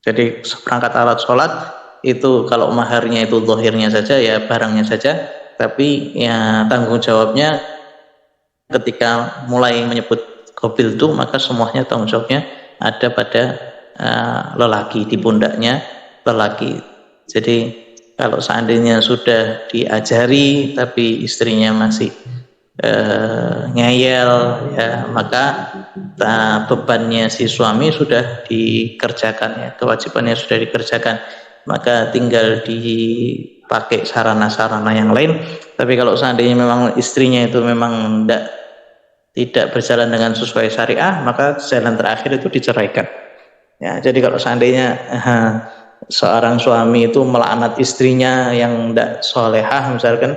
Jadi seperangkat alat sholat itu kalau maharnya itu zahirnya saja, ya barangnya saja, tapi ya tanggung jawabnya ketika mulai menyebut qabil itu, maka semuanya tanggung jawabnya ada pada lelaki, di pundaknya lelaki. Jadi kalau seandainya sudah diajari tapi istrinya masih ngeyel, ya, maka bebannya si suami sudah dikerjakan, ya, kewajibannya sudah dikerjakan, maka tinggal dipakai sarana-sarana yang lain. Tapi kalau seandainya memang istrinya itu memang tidak berjalan dengan sesuai syariah, maka jalan terakhir itu diceraikan. Ya, jadi kalau seandainya seorang suami itu melaknat istrinya yang tidak solehah misalkan,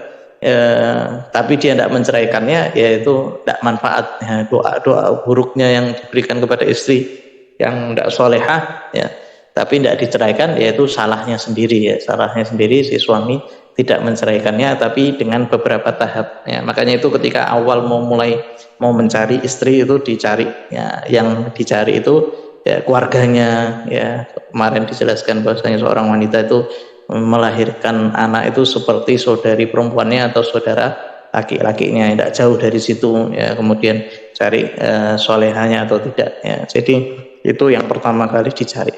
tapi dia tidak menceraikannya, yaitu tidak manfaat, ya, doa buruknya yang diberikan kepada istri yang tidak solehah, ya, tapi tidak diceraikan, yaitu salahnya sendiri, ya, salahnya sendiri si suami tidak menceraikannya, tapi dengan beberapa tahap, ya. Makanya itu ketika awal mau mencari istri itu dicari, ya, yang dicari itu ya keluarganya, ya. Kemarin dijelaskan bahwasanya seorang wanita itu melahirkan anak itu seperti saudari perempuannya atau saudara laki-lakinya, tidak jauh dari situ, ya. Kemudian cari solehanya atau tidak, ya. Jadi itu yang pertama kali dicari.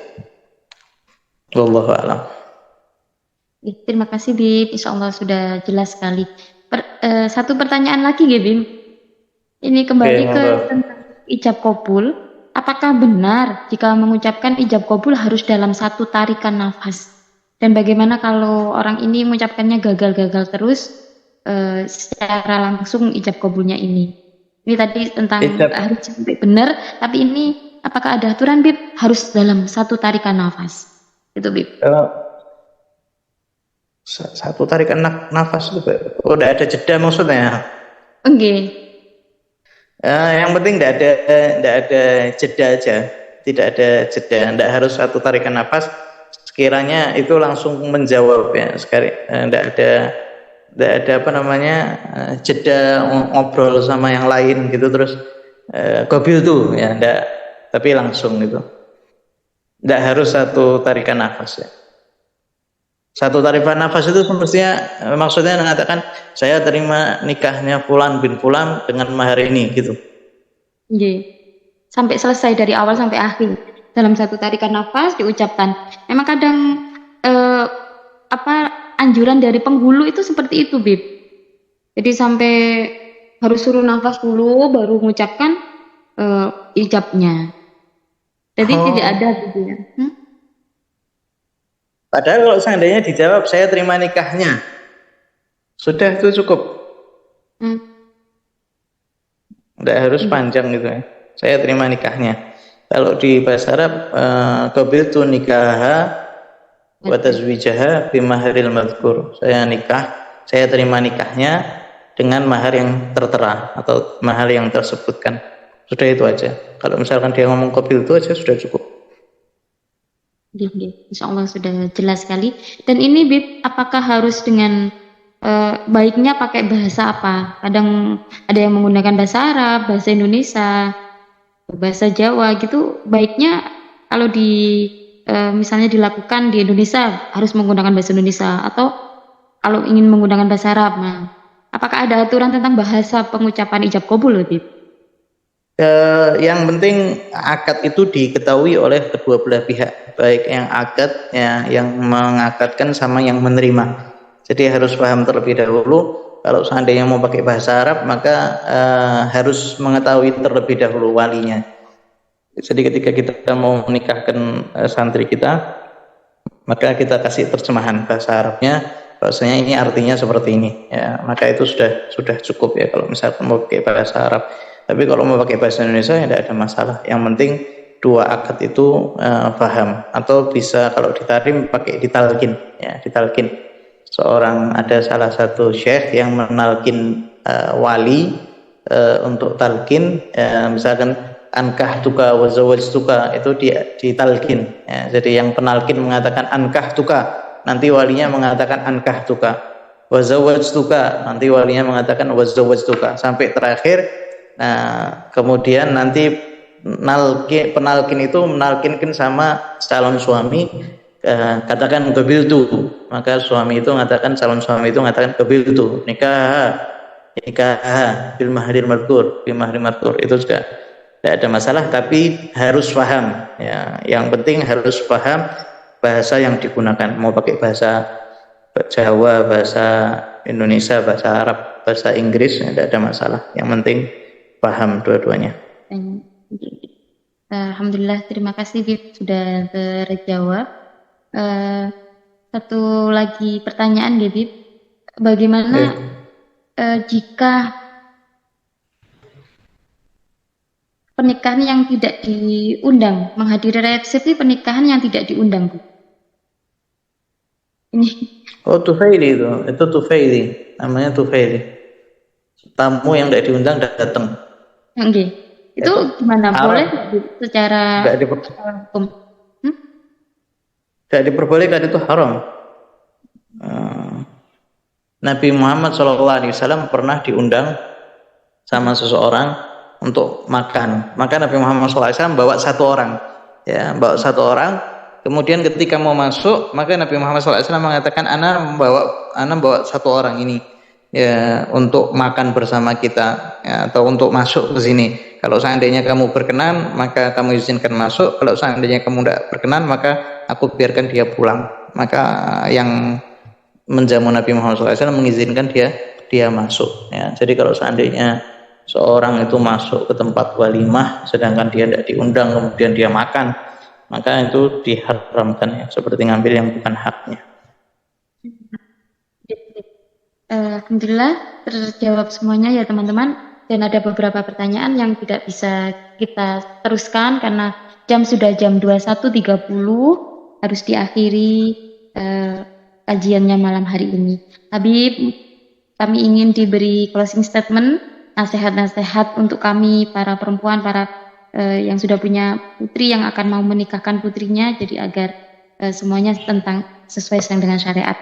Wallahu a'lam. Terima kasih Bib, Insya Allah sudah jelas sekali. Satu pertanyaan lagi ya Bim. Ini Oke, kembali ke monggo. tentang ijab kabul. Apakah benar jika mengucapkan ijab kabul harus dalam satu tarikan nafas? Dan bagaimana kalau orang ini mengucapkannya gagal-gagal terus secara langsung ijab kabulnya ini? Ini tadi tentang Ijab harus sampai benar, tapi ini apakah ada aturan Bib harus dalam satu tarikan nafas? Itu Bib. satu tarikan nafas itu udah ada jeda maksudnya. Oke. Yang penting tidak ada jeda aja, tidak ada jeda, tidak harus satu tarikan nafas. Sekiranya itu langsung menjawab ya, tidak ada apa namanya jeda ngobrol sama yang lain gitu terus gobil tuh ya, tidak, tapi langsung gitu. Tidak harus satu tarikan nafas ya. Satu tarikan nafas itu semestinya maksudnya mengatakan saya terima nikahnya Fulan bin Fulan dengan mahar ini gitu. Oke. Sampai selesai dari awal sampai akhir dalam satu tarikan nafas diucapkan. Memang kadang anjuran dari penghulu itu seperti itu, Bib. Jadi sampai harus suruh nafas dulu baru mengucapkan ijabnya. Jadi tidak ada gitu ya. Padahal kalau seandainya dijawab saya terima nikahnya, sudah itu cukup. Tidak harus panjang gitu ya. Saya terima nikahnya. Kalau di bahasa Arab qabiltu nikaha wa tazwijaha bi maharil madhkur. Saya terima nikahnya dengan mahar yang tertera atau mahar yang tersebutkan. Sudah itu aja. Kalau misalkan dia ngomong qabiltu aja sudah cukup. Insya Allah sudah jelas sekali. Dan ini Bib, apakah harus dengan baiknya pakai bahasa apa? Kadang ada yang menggunakan bahasa Arab, bahasa Indonesia, bahasa Jawa gitu. Baiknya kalau misalnya dilakukan di Indonesia harus menggunakan bahasa Indonesia, atau kalau ingin menggunakan bahasa Arab. Nah, apakah ada aturan tentang bahasa pengucapan ijab kabul, Bib? Yang penting akad itu diketahui oleh kedua belah pihak, baik yang akad ya, yang mengakadkan sama yang menerima. Jadi harus paham terlebih dahulu. Kalau seandainya mau pakai bahasa Arab maka harus mengetahui terlebih dahulu walinya. Jadi ketika kita mau menikahkan santri kita, maka kita kasih terjemahan bahasa Arabnya, bahasanya ini artinya seperti ini ya, maka itu sudah cukup ya kalau misalkan mau pakai bahasa Arab. Tapi kalau mau pakai bahasa Indonesia ya tidak ada masalah. Yang penting dua akad itu paham, atau bisa kalau ditarim pakai ditalkin ya, ditalkin. Ada salah satu syekh yang menalkin wali untuk talkin misalkan ankah tuka wa zawajtuka, itu ditalkin ya. Jadi yang penalkin mengatakan ankah tuka, nanti walinya mengatakan ankah tuka, wa zawajtuka, nanti walinya mengatakan wa zawajtuka, sampai terakhir. Nah, kemudian nanti penalkin itu menalkinkan sama calon suami, katakan qabiltu, maka suami itu mengatakan, calon suami itu mengatakan qabiltu nikah bil mahril madhkur, itu juga tidak ada masalah, tapi harus paham ya. Yang penting harus paham bahasa yang digunakan, mau pakai bahasa Jawa, bahasa Indonesia, bahasa Arab, bahasa Inggris, tidak ada masalah. Yang penting paham dua-duanya. Alhamdulillah, terima kasih Bib sudah terjawab. Satu lagi pertanyaan ya Bib, bagaimana jika pernikahan yang tidak diundang, menghadiri resepsi pernikahan yang tidak diundang, Bib? Ini tufaili, itu tufaili, namanya tufaili, tamu yang tidak diundang datang. Itu gimana? Boleh secara hukum? Tidak diperbolehkan, itu haram. Nabi Muhammad SAW pernah diundang sama seseorang untuk makan. Maka Nabi Muhammad SAW bawa satu orang, ya, Kemudian ketika mau masuk, maka Nabi Muhammad SAW mengatakan, ana bawa satu orang ini ya untuk makan bersama kita ya, atau untuk masuk ke sini. Kalau seandainya kamu berkenan maka kamu izinkan masuk, kalau seandainya kamu tidak berkenan maka aku biarkan dia pulang. Maka yang menjamu Nabi Muhammad SAW mengizinkan dia masuk ya. Jadi kalau seandainya seorang itu masuk ke tempat walimah sedangkan dia tidak diundang kemudian dia makan, maka itu diharamkan ya, seperti ngambil yang bukan haknya. Alhamdulillah terjawab semuanya ya teman-teman, dan ada beberapa pertanyaan yang tidak bisa kita teruskan karena sudah jam 21.30, harus diakhiri kajiannya malam hari ini. Habib, kami ingin diberi closing statement, nasihat-nasihat untuk kami para perempuan, para yang sudah punya putri yang akan mau menikahkan putrinya, jadi agar semuanya sesuai dengan syariat.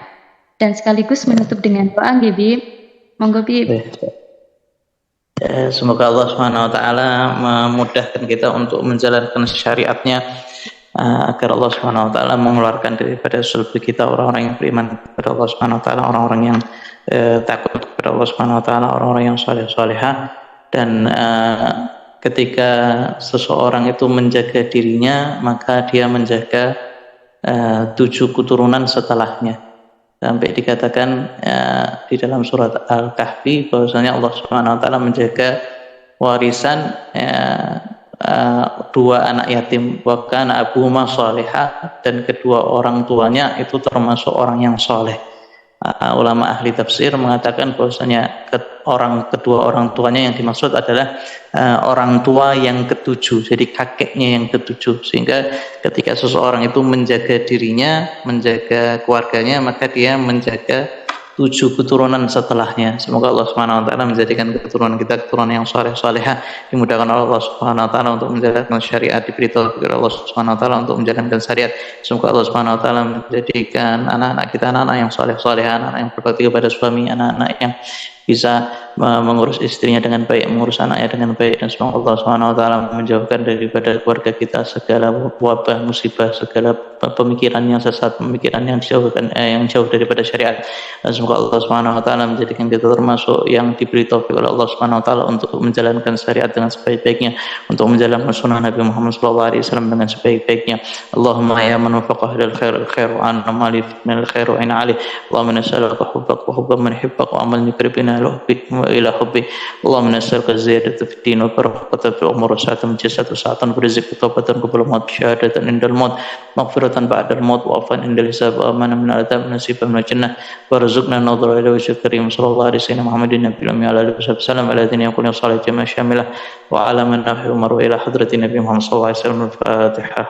Dan sekaligus menutup dengan doa, Bib. Monggo, Bib. Semoga Allah SWT memudahkan kita untuk menjalankan syariatnya, agar Allah SWT mengeluarkan daripada sulbi kita orang-orang yang beriman kepada Allah SWT, orang-orang yang takut kepada Allah SWT, orang-orang yang saleh-salehah. Dan ketika seseorang itu menjaga dirinya, maka dia menjaga 7 keturunan setelahnya. Sampai dikatakan di dalam surat Al-Kahfi bahwasanya Allah SWT menjaga warisan 2 anak yatim, wa kana abuhuma shalihah, dan kedua orang tuanya itu termasuk orang yang soleh. Ulama ahli tafsir mengatakan bahwasanya kedua orang tuanya yang dimaksud adalah orang tua yang ke-7, jadi kakeknya yang ke-7, sehingga ketika seseorang itu menjaga dirinya, menjaga keluarganya, maka dia menjaga 7 keturunan setelahnya. Semoga Allah SWT menjadikan keturunan kita keturunan yang saleh-salehah, dimudahkan oleh Allah SWT untuk menjalankan syariat, diberi taufik oleh Allah SWT untuk menjalankan syariat. Semoga Allah SWT menjadikan anak-anak kita anak-anak yang saleh-salehah, anak-anak yang berbakti kepada suami, anak-anak yang bisa mengurus istrinya dengan baik, mengurus anaknya dengan baik, dan semoga Allah SWT menjauhkan daripada keluarga kita segala wabah, musibah, segala pemikiran yang sesat, pemikiran yang jauh daripada syariat. Dan semoga Allah SWT menjadikan kita termasuk yang diberi taufik oleh Allah SWT untuk menjalankan syariat dengan sebaik-baiknya, untuk menjalankan sunnah Nabi Muhammad SAW dengan sebaik-baiknya. Allahumma ya man wafaqah lil khair wa anna malif min al khair wa ina alih. Allahumma nas'aluka hubbak wa hubba man yuhibbak wa amal yuqribuna ila hubbi. Allahumma nas'aluka ziyadata fid din wa barakatan fil umur wa sa'atan jasad wa sa'atan rizq wa tawbatan qabla maut, syahadatan indal maut, maghfiratan ba'dal maut, wa afan indal hisab, wa amanan min al-adab, nasiban min al-jannah, wa rizqna nadhara ila wajhil karim sallallahu alaihi wasallam Muhammadin nabiyil ummi ala alihi wasallam alladhina yaquluna salatu jama'a syamilah wa ala man nafi umaru ila hadratin Nabi Muhammad sallallahu alaihi wasallam. Al-Fatihah.